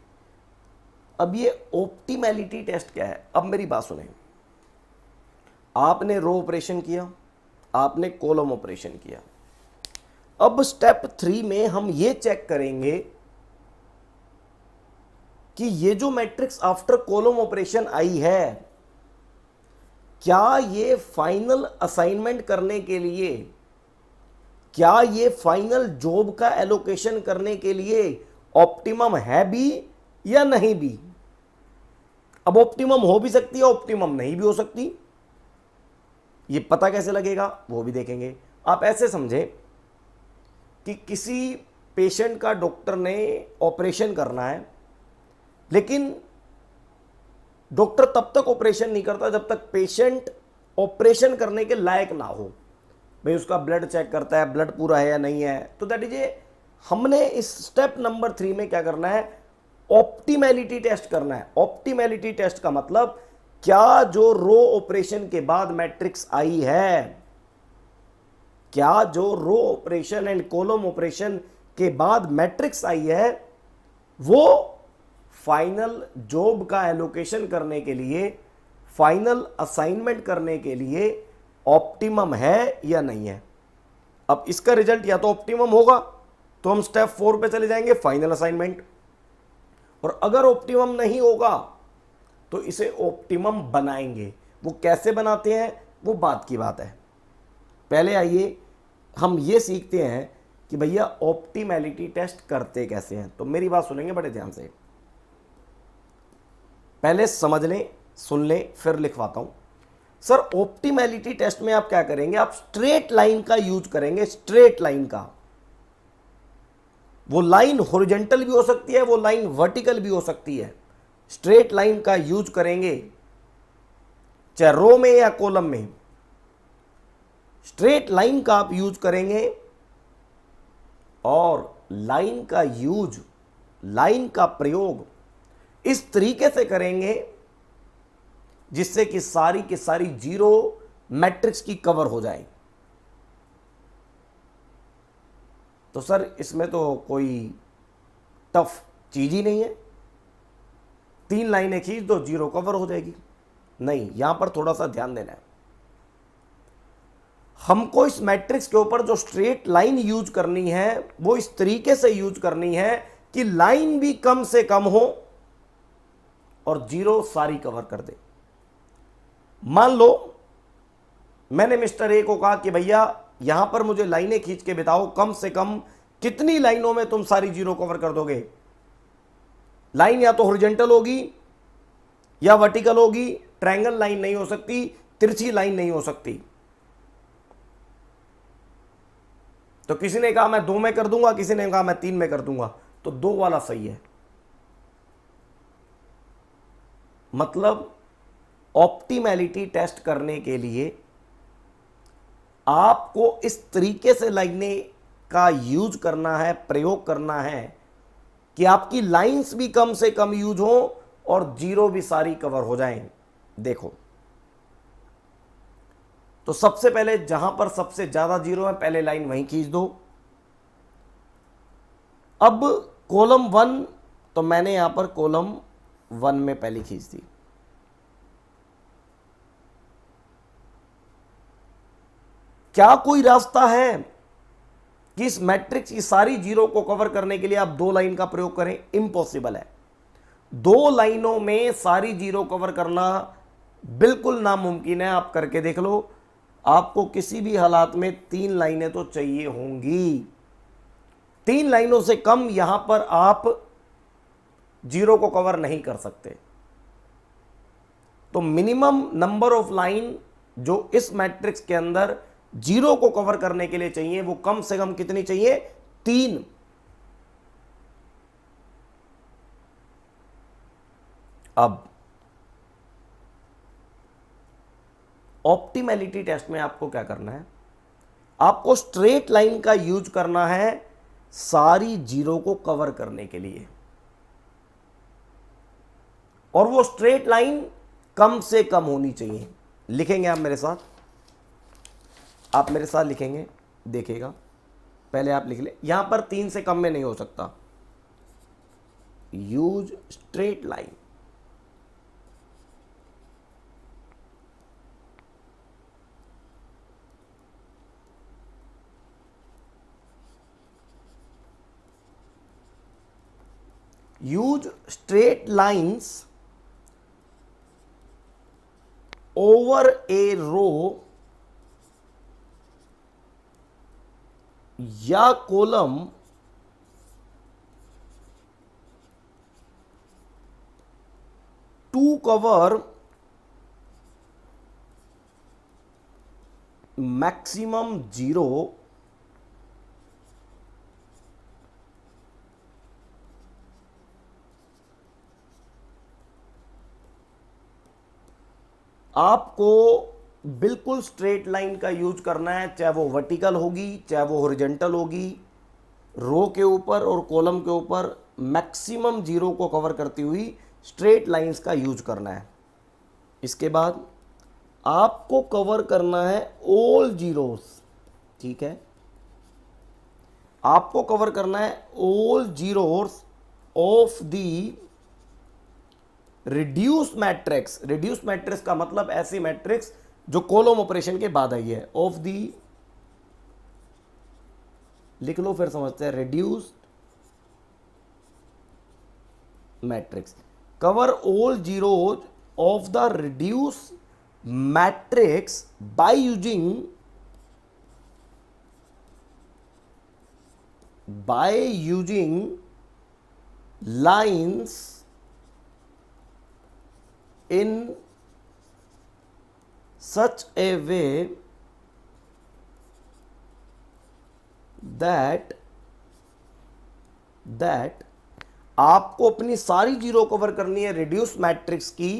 अब ये ऑप्टिमैलिटी टेस्ट क्या है? अब मेरी बात सुने, आपने रो ऑपरेशन किया, आपने कॉलम ऑपरेशन किया। अब स्टेप 3 में हम ये चेक करेंगे कि ये जो मैट्रिक्स आफ्टर कॉलम ऑपरेशन आई है, क्या ये फाइनल असाइनमेंट करने के लिए, क्या ये फाइनल जॉब का एलोकेशन करने के लिए ऑप्टिमम है भी या नहीं भी। अब ऑप्टिमम हो भी सकती है, ऑप्टिमम नहीं भी हो सकती। ये पता कैसे लगेगा वो भी देखेंगे। आप ऐसे समझें कि किसी पेशेंट का डॉक्टर ने ऑपरेशन करना है, लेकिन डॉक्टर तब तक ऑपरेशन नहीं करता जब तक पेशेंट ऑपरेशन करने के लायक ना हो। भाई उसका ब्लड चेक करता है, ब्लड पूरा है या नहीं है। तो दैट इज ए, हमने इस स्टेप नंबर 3 में क्या करना है? ऑप्टिमैलिटी टेस्ट करना है। ऑप्टिमैलिटी टेस्ट का मतलब, क्या जो रो ऑपरेशन के बाद मैट्रिक्स आई है, क्या जो row operation and column operation के बाद मैट्रिक्स आई है, वो फाइनल जॉब का एलोकेशन करने के लिए, फाइनल असाइनमेंट करने के लिए ऑप्टिमम है या नहीं है। अब इसका रिजल्ट या तो ऑप्टिमम होगा तो हम स्टेप 4 पे चले जाएंगे, फाइनल असाइनमेंट। और अगर ऑप्टिमम नहीं होगा तो इसे ऑप्टिमम बनाएंगे। वो कैसे बनाते हैं वो बात की बात है। पहले आइए हम ये सीखते हैं कि भैया ऑप्टिमैलिटी टेस्ट करते कैसे हैं। तो मेरी बात सुनेंगे बड़े ध्यान से, पहले समझ लें, सुन लें, फिर लिखवाता हूं। सर ऑप्टिमैलिटी टेस्ट में आप क्या करेंगे? आप स्ट्रेट लाइन का यूज करेंगे। स्ट्रेट लाइन का, वो लाइन हॉरिजॉन्टल भी हो सकती है, वो लाइन वर्टिकल भी हो सकती है। स्ट्रेट लाइन का यूज करेंगे, चाहे रो में या कॉलम में। स्ट्रेट लाइन का आप यूज करेंगे और लाइन का यूज, लाइन का प्रयोग इस तरीके से करेंगे जिससे कि सारी की सारी जीरो मैट्रिक्स की कवर हो जाए। तो सर इसमें तो कोई टफ चीज ही नहीं है, 3 लाइनें खींच दो जीरो कवर हो जाएगी। नहीं, यहां पर थोड़ा सा ध्यान देना है। हमको इस मैट्रिक्स के ऊपर जो स्ट्रेट लाइन यूज करनी है वो इस तरीके से यूज करनी है कि लाइन भी कम से कम हो और जीरो सारी कवर कर दे। मान लो मैंने मिस्टर ए को कहा कि भैया यहां पर मुझे लाइनें खींच के बताओ कम से कम कितनी लाइनों में तुम सारी जीरो कवर कर दोगे? लाइन या तो हॉरिजॉन्टल होगी या वर्टिकल होगी, ट्रायंगल लाइन नहीं हो सकती, तिरछी लाइन नहीं हो सकती। तो किसी ने कहा मैं 2 में कर दूंगा, किसी ने कहा मैं 3 में कर दूंगा, तो 2 वाला सही है। मतलब ऑप्टिमैलिटी टेस्ट करने के लिए आपको इस तरीके से लाइनें का यूज करना है, प्रयोग करना है कि आपकी लाइंस भी कम से कम यूज हो और जीरो भी सारी कवर हो जाएं। देखो, तो सबसे पहले जहां पर सबसे ज्यादा जीरो है पहले लाइन वहीं खींच दो। अब कॉलम 1, तो मैंने यहां पर कॉलम 1 में पहले खींच दी। क्या कोई रास्ता है कि इस मैट्रिक्स की सारी जीरो को कवर करने के लिए आप 2 लाइन का प्रयोग करें? इम्पॉसिबल है। 2 लाइनों में सारी जीरो कवर करना बिल्कुल नामुमकिन है। आप करके देख लो, आपको किसी भी हालात में 3 लाइनें तो चाहिए होंगी। 3 लाइनों से कम यहां पर आप जीरो को कवर नहीं कर सकते। तो मिनिमम नंबर ऑफ लाइन जो इस मैट्रिक्स के अंदर जीरो को कवर करने के लिए चाहिए वो कम से कम कितनी चाहिए? 3। अब ऑप्टिमैलिटी टेस्ट में आपको क्या करना है? आपको स्ट्रेट लाइन का यूज करना है सारी जीरो को कवर करने के लिए, और वो स्ट्रेट लाइन कम से कम होनी चाहिए। लिखेंगे आप मेरे साथ, आप मेरे साथ लिखेंगे, देखिएगा। पहले आप लिख ले, यहां पर 3 से कम में नहीं हो सकता। Use straight line. Use straight lines over a row या column to cover maximum zero आपको बिल्कुल स्ट्रेट लाइन का यूज करना है, चाहे वो वर्टिकल होगी चाहे वो हॉरिजॉन्टल होगी। रो के ऊपर और कॉलम के ऊपर मैक्सिमम जीरो को कवर करती हुई स्ट्रेट लाइंस का यूज करना है। इसके बाद आपको कवर करना है ऑल जीरोस। ठीक है, आपको कवर करना है all zeros of the reduce matrix. Reduce matrix का मतलब ऐसी मैट्रिक्स जो कॉलम ऑपरेशन के बाद आई है। ऑफ दी, लिख लो फिर समझते हैं, reduce matrix. Cover all zeros of the reduce matrix by using lines in such a way that आपको अपनी सारी जीरो कवर करनी है रिड्यूस मैट्रिक्स की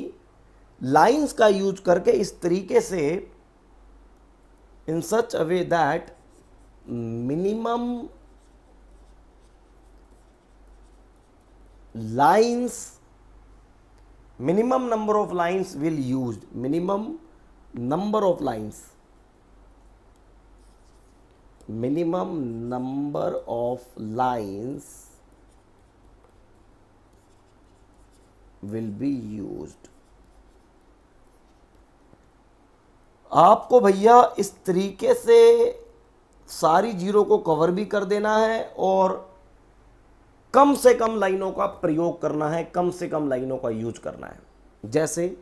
लाइंस का यूज करके इस तरीके से, in such a way that minimum lines, minimum number of lines will used, minimum number of lines, minimum number of lines will be used। आपको भैया इस तरीके से सारी जीरो को कवर भी कर देना है और कम से कम लाइनों का प्रयोग करना है, कम से कम लाइनों का यूज करना है। जैसे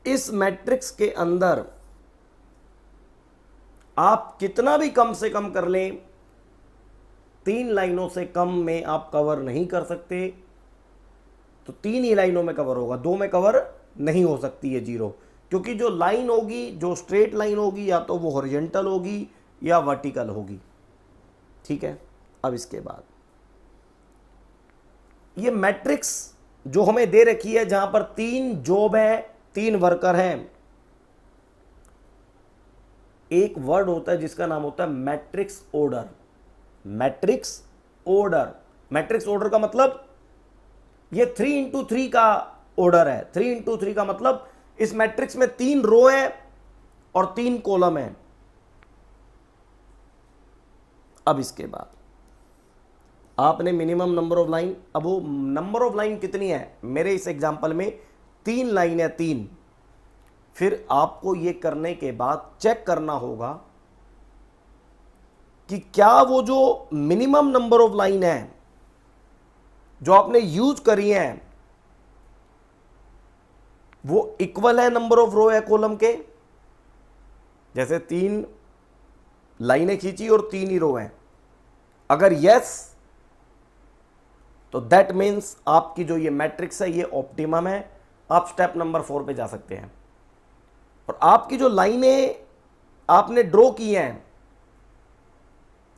इस मैट्रिक्स के अंदर आप कितना भी कम से कम कर लें, 3 लाइनों से कम में आप कवर नहीं कर सकते, तो 3 ही लाइनों में कवर होगा, 2 में कवर नहीं हो सकती है जीरो, क्योंकि जो लाइन होगी, जो स्ट्रेट लाइन होगी, या तो वो हॉरिजॉन्टल होगी या वर्टिकल होगी। ठीक है, अब इसके बाद ये मैट्रिक्स जो हमें दे रखी है, जहां पर 3 जॉब है, 3 वर्कर हैं, एक वर्ड होता है जिसका नाम होता है matrix order. Matrix order, matrix order का मतलब ये 3x3 का ऑर्डर है। 3x3 का मतलब इस मैट्रिक्स में 3 रो है और 3 कॉलम है। अब इसके बाद आपने मिनिमम नंबर ऑफ लाइन, अब वो नंबर ऑफ लाइन कितनी है, मेरे इस एग्जांपल में 3 लाइन है, 3। फिर आपको ये करने के बाद चेक करना होगा कि क्या वो जो मिनिमम नंबर ऑफ लाइन है जो आपने यूज करी है वो इक्वल है नंबर ऑफ रो है कॉलम के। जैसे 3 लाइनें खींची और 3 ही रो हैं, अगर यस तो दैट मीन्स आपकी जो ये मैट्रिक्स है ये ऑप्टिमम है, आप स्टेप नंबर 4 पे जा सकते हैं। और आपकी जो लाइनें आपने ड्रॉ की हैं,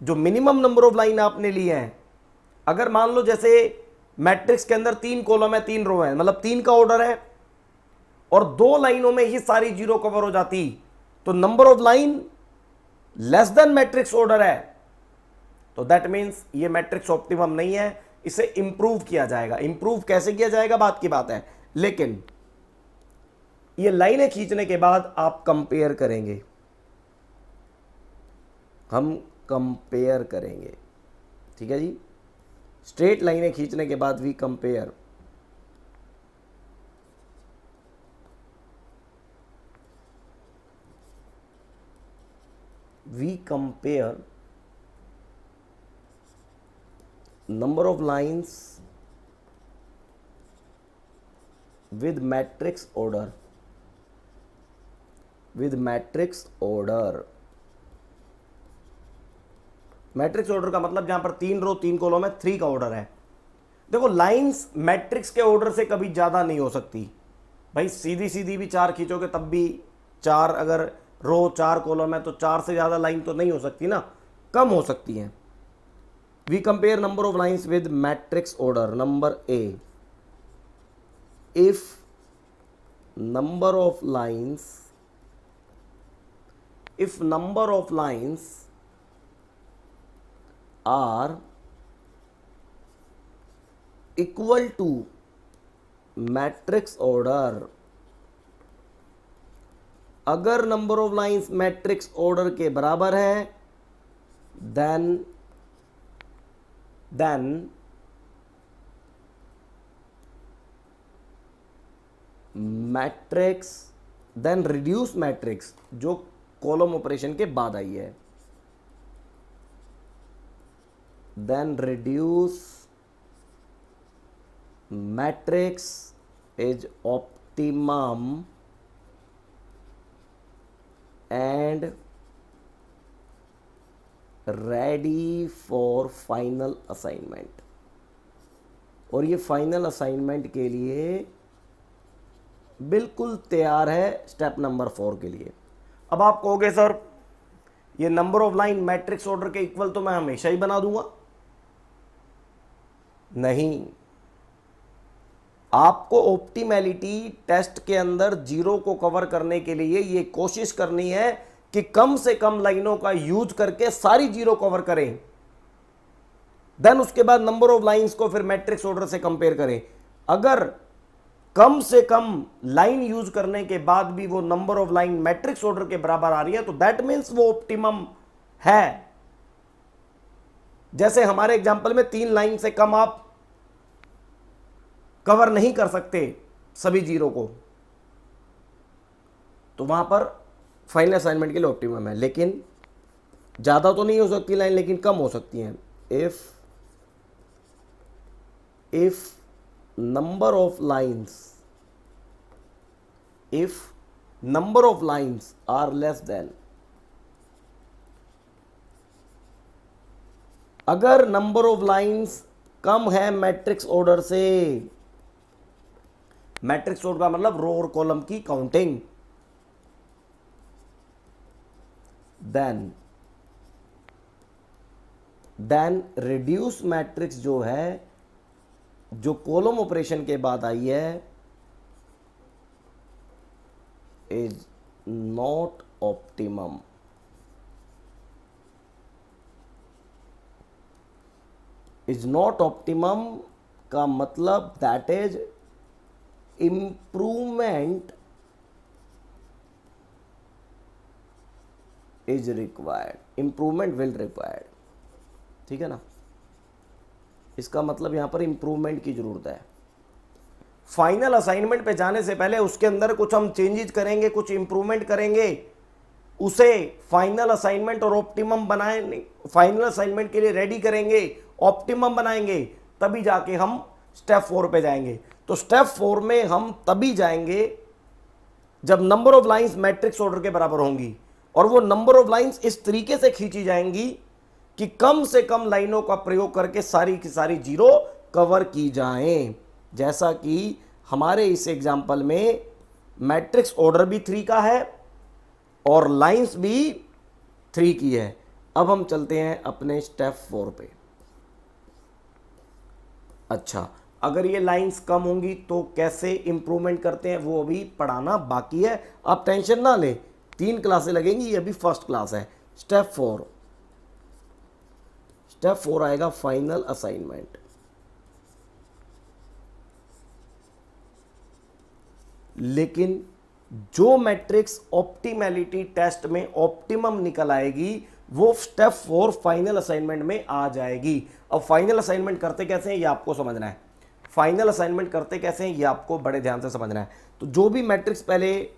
जो मिनिमम नंबर ऑफ लाइन आपने ली हैं, अगर मान लो जैसे मैट्रिक्स के अंदर 3 कॉलम है, 3 रो है, मतलब 3 का ऑर्डर है और 2 लाइनों में ही सारी जीरो कवर हो जाती, तो number of line less than matrix order है, तो दैट मीन्स ये मैट्रिक्स ऑप्टिमम नहीं है, इसे इंप्रूव किया जाएगा। इंप्रूव कैसे किया जाएगा बात की बात है, लेकिन ये लाइनें खींचने के बाद आप कंपेयर करेंगे, हम कंपेयर करेंगे। ठीक है जी, स्ट्रेट लाइनें खींचने के बाद we compare. We compare number of lines with matrix order, with matrix order। Matrix order का मतलब जहां पर 3 रो 3 कॉलम है, 3 का ऑर्डर है। देखो लाइंस मैट्रिक्स के ऑर्डर से कभी ज्यादा नहीं हो सकती भाई, सीधी सीधी भी 4 खींचोगे तब भी 4, अगर रो 4 कॉलम है तो 4 से ज्यादा लाइन तो नहीं हो सकती ना, कम हो सकती हैं। We compare number of lines with matrix order. Number A, if number of lines are equal to matrix order, अगर number of lines matrix order के बराबर है, then matrix, then reduce matrix जो कॉलम ऑपरेशन के बाद आई है, then reduce matrix is optimum and ready for final assignment. और ये फाइनल असाइनमेंट के लिए बिल्कुल तैयार है स्टेप नंबर 4 के लिए। अब आप कहोगे सर ये number of line matrix order के इक्वल तो मैं हमेशा ही बना दूंगा। नहीं, आपको ऑप्टिमैलिटी टेस्ट के अंदर जीरो को कवर करने के लिए ये कोशिश करनी है कि कम से कम लाइनों का यूज करके सारी जीरो कवर करें, देन उसके बाद नंबर ऑफ लाइंस को फिर मैट्रिक्स ऑर्डर से कंपेयर करें। अगर कम से कम लाइन यूज करने के बाद भी वो number of line matrix order के बराबर आ रही है तो दैट मीन्स वो ऑप्टिमम है। जैसे हमारे एग्जांपल में 3 लाइन से कम आप कवर नहीं कर सकते सभी जीरो को, तो वहां पर फाइनल असाइनमेंट के लिए ऑप्टिमम है। लेकिन ज्यादा तो नहीं हो सकती लाइन, लेकिन कम हो सकती हैं। If number of lines are less than अगर नंबर ऑफ लाइंस कम है मैट्रिक्स ऑर्डर से, मैट्रिक्स ऑर्डर का मतलब रो और कॉलम की काउंटिंग, देन रिड्यूस मैट्रिक्स जो है, जो कॉलम ऑपरेशन के बाद आई है, is not optimum. Is not optimum का मतलब that is improvement is required, improvement will required, ठीक है ना। इसका मतलब यहां पर इंप्रूवमेंट की जरूरत है। फाइनल असाइनमेंट पे जाने से पहले उसके अंदर कुछ हम चेंजेस करेंगे, कुछ इंप्रूवमेंट करेंगे, उसे फाइनल असाइनमेंट और ऑप्टिमम बनाएंगे, फाइनल असाइनमेंट के लिए रेडी करेंगे, ऑप्टिमम बनाएंगे, तभी जाके हम स्टेप 4 पे जाएंगे। तो स्टेप 4 में हम तभी जाएंगे जब number of lines matrix order के बराबर होंगी, और वो नंबर ऑफ लाइंस इस तरीके से खींची जाएंगी कि कम से कम लाइनों का प्रयोग करके सारी की सारी जीरो कवर की जाएं। जैसा कि हमारे इस एग्जाम्पल में मैट्रिक्स ऑर्डर भी 3 का है और लाइंस भी 3 की है। अब हम चलते हैं अपने स्टेप 4 पे। अच्छा, अगर ये लाइंस कम होंगी तो कैसे इंप्रूवमेंट करते हैं वो अभी पढ़ाना बाकी है, आप टेंशन ना लें, 3 क्लासें लगेंगी, ये अभी फर्स्ट क्लास है। स्टेप 4 आएगा फाइनल असाइनमेंट। लेकिन जो मैट्रिक्स ऑप्टिमैलिटी टेस्ट में ऑप्टिमम निकल आएगी वो स्टेप 4 फाइनल असाइनमेंट में आ जाएगी। अब फाइनल असाइनमेंट करते कैसे हैं ये आपको समझना है, फाइनल असाइनमेंट करते कैसे हैं ये आपको बड़े ध्यान से समझना है। तो जो भी मैट्रिक्स पहले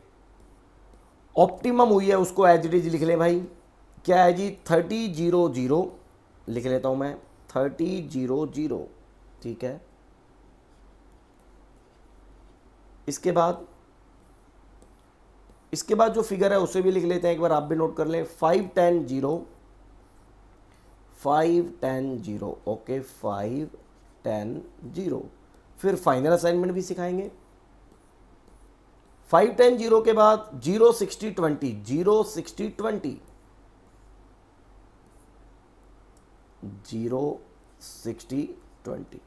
ऑप्टिमम हुई है उसको एज इट इज लिख ले भाई। क्या है जी, 30 0 0 लिख लेता हूं मैं, 30 0 0, ठीक है। इसके बाद जो फिगर है उसे भी लिख लेते हैं, एक बार आप भी नोट कर लें, 5 10 0 5 10 0, ओके 5 10 0। फिर फाइनल असाइनमेंट भी सिखाएंगे। 5 10 0 के बाद 0 60 20 0 60 20 0 60 20।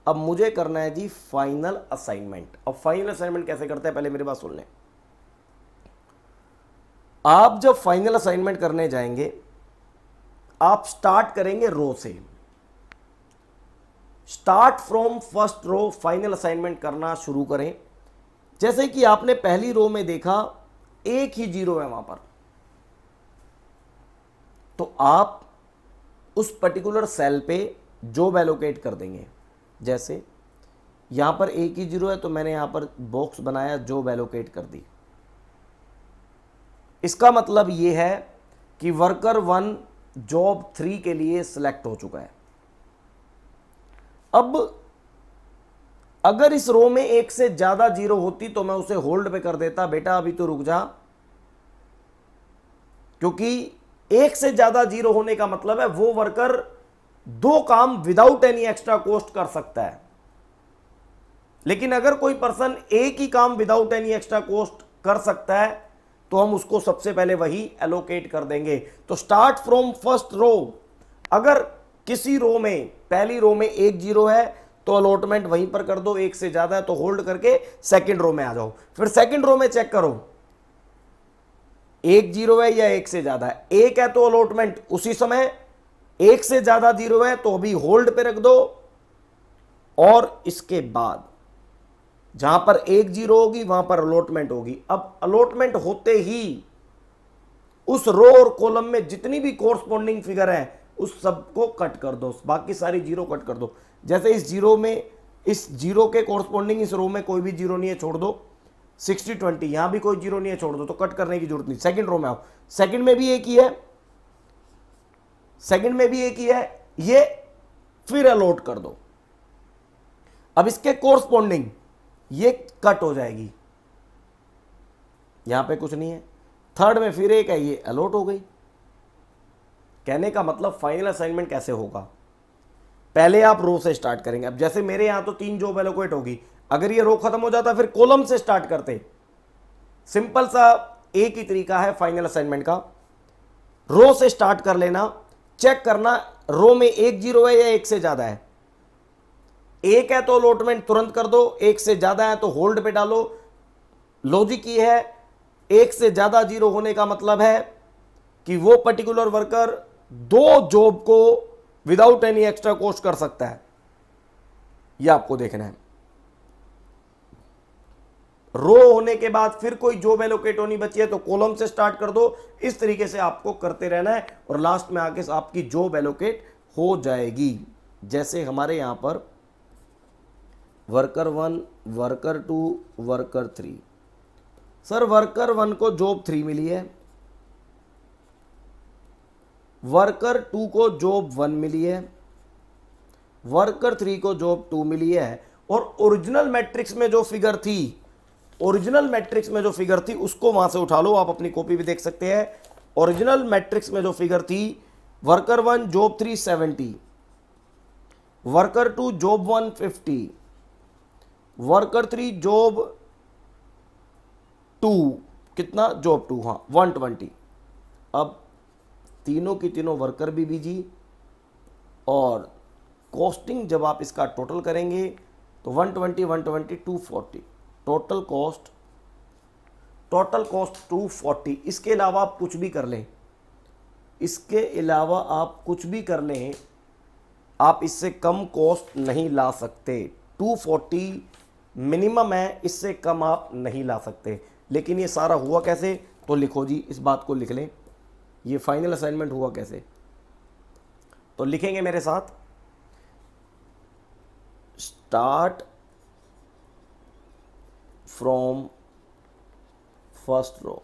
अब मुझे करना है जी फाइनल असाइनमेंट। अब फाइनल असाइनमेंट कैसे करते हैं पहले मेरी बात सुन लें। आप जब फाइनल असाइनमेंट करने जाएंगे आप स्टार्ट करेंगे रो से, start from first row final assignment करना शुरू करें। जैसे कि आपने पहली रो में देखा एक ही जीरो है वहां पर, तो आप उस पर्टिकुलर सेल पे जॉब एलोकेट कर देंगे। जैसे यहां पर एक ही जीरो है तो मैंने यहां पर बॉक्स बनाया, जॉब एलोकेट कर दी। इसका मतलब यह है कि वर्कर 1 जॉब 3 के लिए सिलेक्ट हो चुका है। अब अगर इस रो में एक से ज्यादा जीरो होती तो मैं उसे होल्ड पे कर देता, बेटा अभी तो रुक जा, क्योंकि एक से ज्यादा जीरो होने का मतलब है वो वर्कर 2 काम विदाउट एनी एक्स्ट्रा कॉस्ट कर सकता है। लेकिन अगर कोई पर्सन एक ही काम विदाउट एनी एक्स्ट्रा कॉस्ट कर सकता है तो हम उसको सबसे पहले वही एलोकेट कर देंगे। तो स्टार्ट फ्रॉम फर्स्ट रो, अगर किसी रो में पहली रो में एक जीरो है तो अलॉटमेंट वहीं पर कर दो, एक से ज्यादा है तो होल्ड करके सेकंड रो में आ जाओ। फिर सेकंड रो में चेक करो एक जीरो है या एक से ज्यादा है, एक है तो अलॉटमेंट उसी समय, एक से ज्यादा जीरो है तो अभी होल्ड पे रख दो। और इसके बाद जहां पर एक जीरो होगी वहां पर अलॉटमेंट होगी। अब अलॉटमेंट होते ही उस रो और कॉलम में जितनी भी कोरस्पॉन्डिंग फिगर है उस सबको कट कर दो, बाकी सारी जीरो कट कर दो। जैसे इस जीरो में, इस जीरो के कोरस्पॉन्डिंग इस रो में कोई भी जीरो नहीं है, छोड़ दो। 60 20 यहां भी कोई जीरो नहीं है, छोड़ दो, तो कट करने की जरूरत नहीं। सेकंड रो में आओ, सेकंड में भी एक ही है, सेकंड में भी एक ही है, ये फिर अलॉट कर दो। अब इसके कोरस्पॉन्डिंग ये कट हो जाएगी, यहां पे कुछ नहीं है। थर्ड में फिर एक है, ये अलॉट हो गई। कहने का मतलब फाइनल असाइनमेंट कैसे होगा, पहले आप रो से स्टार्ट करेंगे। अब जैसे मेरे यहां तो 3 जॉब एलोकेट होगी, अगर ये रो खत्म हो जाता फिर कॉलम से स्टार्ट करते। सिंपल सा एक ही तरीका है फाइनल असाइनमेंट का, रो से स्टार्ट कर लेना, चेक करना रो में एक जीरो है या एक से ज्यादा है। एक है तो अलॉटमेंट तुरंत कर दो, एक से ज्यादा है तो होल्ड पे डालो। लॉजिक ये है, एक से ज्यादा जीरो होने का मतलब है कि वो पर्टिकुलर वर्कर 2 जॉब को विदाउट एनी एक्स्ट्रा कॉस्ट कर सकता है, यह आपको देखना है। रो होने के बाद फिर कोई जॉब एलोकेट होनी बची है तो कॉलम से स्टार्ट कर दो। इस तरीके से आपको करते रहना है और लास्ट में आके आपकी जॉब एलोकेट हो जाएगी। जैसे हमारे यहां पर worker 1, worker 2, worker 3। Sir worker 1 को जॉब 3 मिली है, वर्कर 2 को जॉब 1 मिली है, वर्कर 3 को जॉब 2 मिली है। और ओरिजिनल मैट्रिक्स में जो फिगर थी, ओरिजिनल मैट्रिक्स में जो फिगर थी उसको वहां से उठा लो, आप अपनी कॉपी भी देख सकते हैं। ओरिजिनल मैट्रिक्स में जो फिगर थी, worker 1 job 3 70, worker 2 job 1 50, worker 3 job 2 कितना, जॉब 2 हाँ 120। अब तीनों की तीनों वर्कर भी बिजी, और कॉस्टिंग जब आप इसका टोटल करेंगे तो 120 120 240, टोटल कॉस्ट 240। इसके अलावा आप कुछ भी कर लें, इसके अलावा आप कुछ भी कर लें, आप इससे कम कॉस्ट नहीं ला सकते। 240 मिनिमम है, इससे कम आप नहीं ला सकते। लेकिन ये सारा हुआ कैसे, तो लिखो जी, इस बात को लिख लें, ये फाइनल असाइनमेंट हुआ कैसे। तो लिखेंगे मेरे साथ, स्टार्ट फ्रॉम फर्स्ट रो।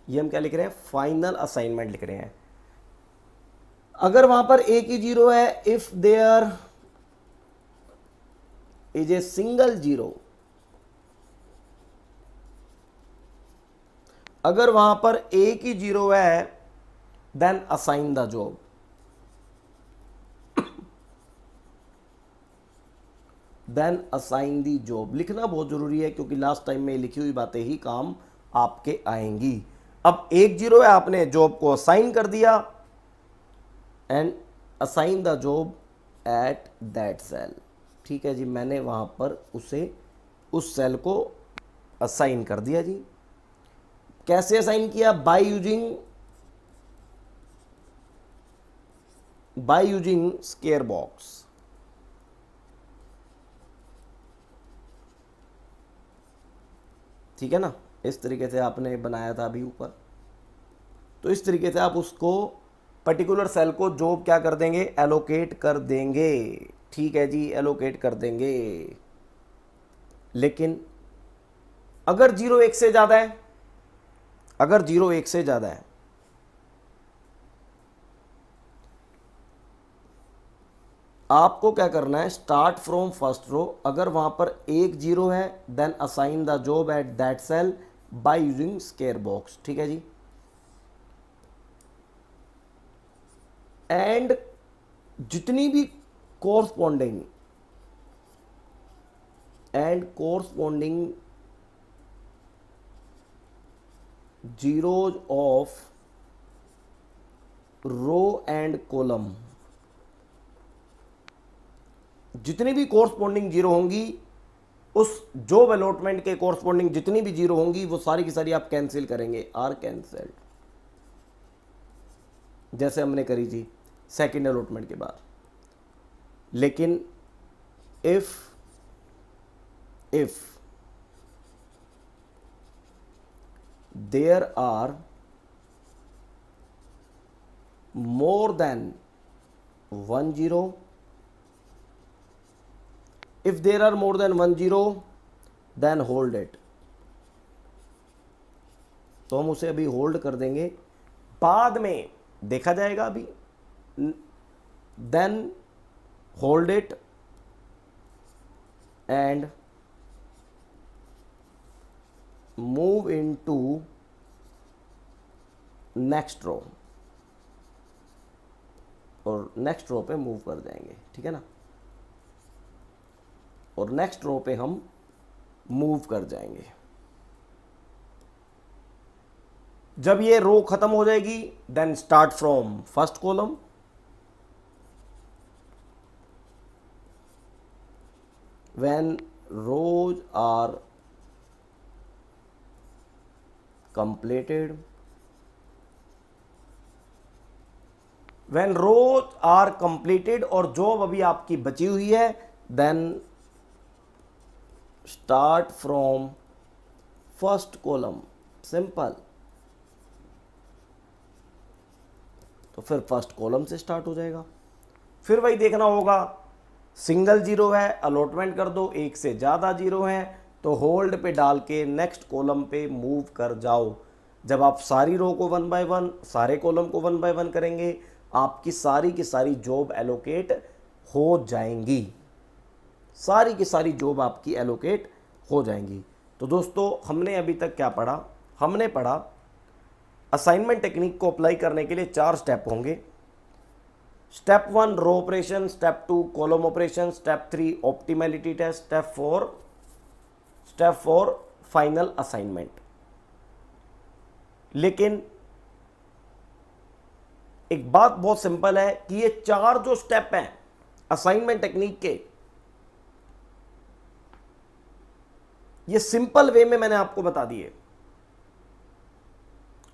ये हम क्या लिख रहे हैं, फाइनल असाइनमेंट लिख रहे हैं। अगर वहां पर एक ही जीरो है, if there is a single zero, अगर वहां पर एक ही जीरो है, then assign the job. Then assign the job लिखना बहुत जरूरी है, क्योंकि लास्ट टाइम में लिखी हुई बातें ही काम आपके आएंगी। अब एक जीरो है, आपने जॉब को असाइन कर दिया, and assign the job at that cell. ठीक है जी, मैंने वहां पर उसे उस सेल को असाइन कर दिया जी। कैसे असाइन किया, बाय यूजिंग स्क्वायर बॉक्स। ठीक है ना, इस तरीके से आपने बनाया था अभी ऊपर। तो इस तरीके से आप उसको पर्टिकुलर सेल को जॉब क्या कर देंगे, एलोकेट कर देंगे। ठीक है जी, एलोकेट कर देंगे। लेकिन अगर जीरो एक से ज्यादा है, अगर जीरो एक से ज्यादा है, आपको क्या करना है, स्टार्ट फ्रॉम फर्स्ट रो। अगर वहां पर एक जीरो है, then assign the job at that cell by using square box. ठीक है जी, एंड जितनी भी corresponding zeros of row and column, जितनी भी कोरस्पॉन्डिंग जीरो होंगी, उस जॉब अलॉटमेंट के कोरस्पॉन्डिंग जितनी भी जीरो होंगी, वो सारी की सारी आप कैंसिल करेंगे, आर कैंसल्ड, जैसे हमने करी थी सेकंड अलॉटमेंट के बाद। लेकिन if there are more than 1 zero, if there are more than 1 zero, then hold it। तो हम उसे अभी होल्ड कर देंगे, बाद में देखा जाएगा। अभी then hold it and move into next row. और नेक्स्ट रो पे मूव कर जाएंगे, ठीक है ना, और नेक्स्ट रो पे हम मूव कर जाएंगे। जब ये रो खत्म हो जाएगी then start from first column, when rows are completed, when rows are completed और जॉब अभी आपकी बची हुई है then start from first column, simple. तो फिर फर्स्ट कॉलम से स्टार्ट हो जाएगा। फिर वही देखना होगा, सिंगल जीरो है अलॉटमेंट कर दो, एक से ज़्यादा जीरो हैं तो होल्ड पे डाल के नेक्स्ट कॉलम पे मूव कर जाओ। जब आप सारी रो को 1 बाय 1, सारे कॉलम को 1 बाय 1 करेंगे, आपकी सारी की सारी जॉब एलोकेट हो जाएंगी, सारी की सारी जॉब आपकी एलोकेट हो जाएंगी। तो दोस्तों हमने अभी तक क्या पढ़ा? हमने पढ़ा असाइनमेंट टेक्निक को अप्लाई करने के लिए 4 स्टेप होंगे। Step 1 row operation, step 2 column operation, step 3 optimality test, step 4 final assignment. लेकिन एक बात बहुत सिंपल है कि ये 4 जो स्टेप हैं असाइनमेंट टेक्निक के, ये सिंपल वे में मैंने आपको बता दिए।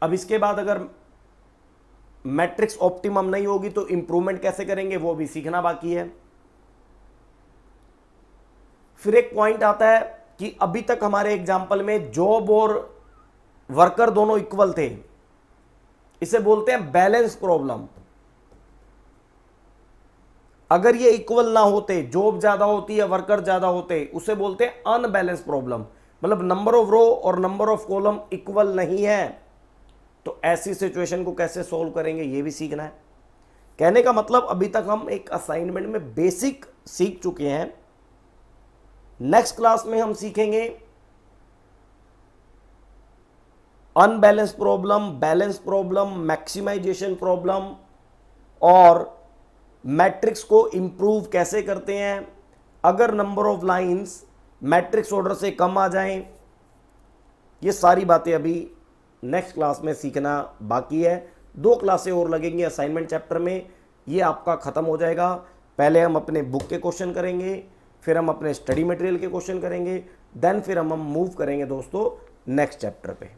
अब इसके बाद अगर मैट्रिक्स ऑप्टिमम नहीं होगी तो इंप्रूवमेंट कैसे करेंगे वो भी सीखना बाकी है। फिर एक पॉइंट आता है कि अभी तक हमारे एग्जाम्पल में जॉब और वर्कर दोनों इक्वल थे, इसे बोलते हैं बैलेंस प्रॉब्लम। अगर ये इक्वल ना होते, जॉब ज्यादा होती या वर्कर ज्यादा होते, उसे बोलते हैं अनबैलेंस प्रॉब्लम। मतलब नंबर ऑफ रो और नंबर ऑफ कॉलम इक्वल नहीं है, तो ऐसी सिचुएशन को कैसे सॉल्व करेंगे ये भी सीखना है। कहने का मतलब अभी तक हम एक असाइनमेंट में बेसिक सीख चुके हैं। नेक्स्ट क्लास में हम सीखेंगे unbalance problem, balance problem, maximisation problem और मैट्रिक्स को इंप्रूव कैसे करते हैं अगर number of lines matrix order से कम आ जाएं। ये सारी बातें अभी नेक्स्ट क्लास में सीखना बाकी है। 2 क्लासें और लगेंगी असाइनमेंट चैप्टर में, ये आपका ख़त्म हो जाएगा। पहले हम अपने बुक के क्वेश्चन करेंगे, फिर हम अपने स्टडी मटेरियल के क्वेश्चन करेंगे, देन फिर हम मूव करेंगे दोस्तों नेक्स्ट चैप्टर पे।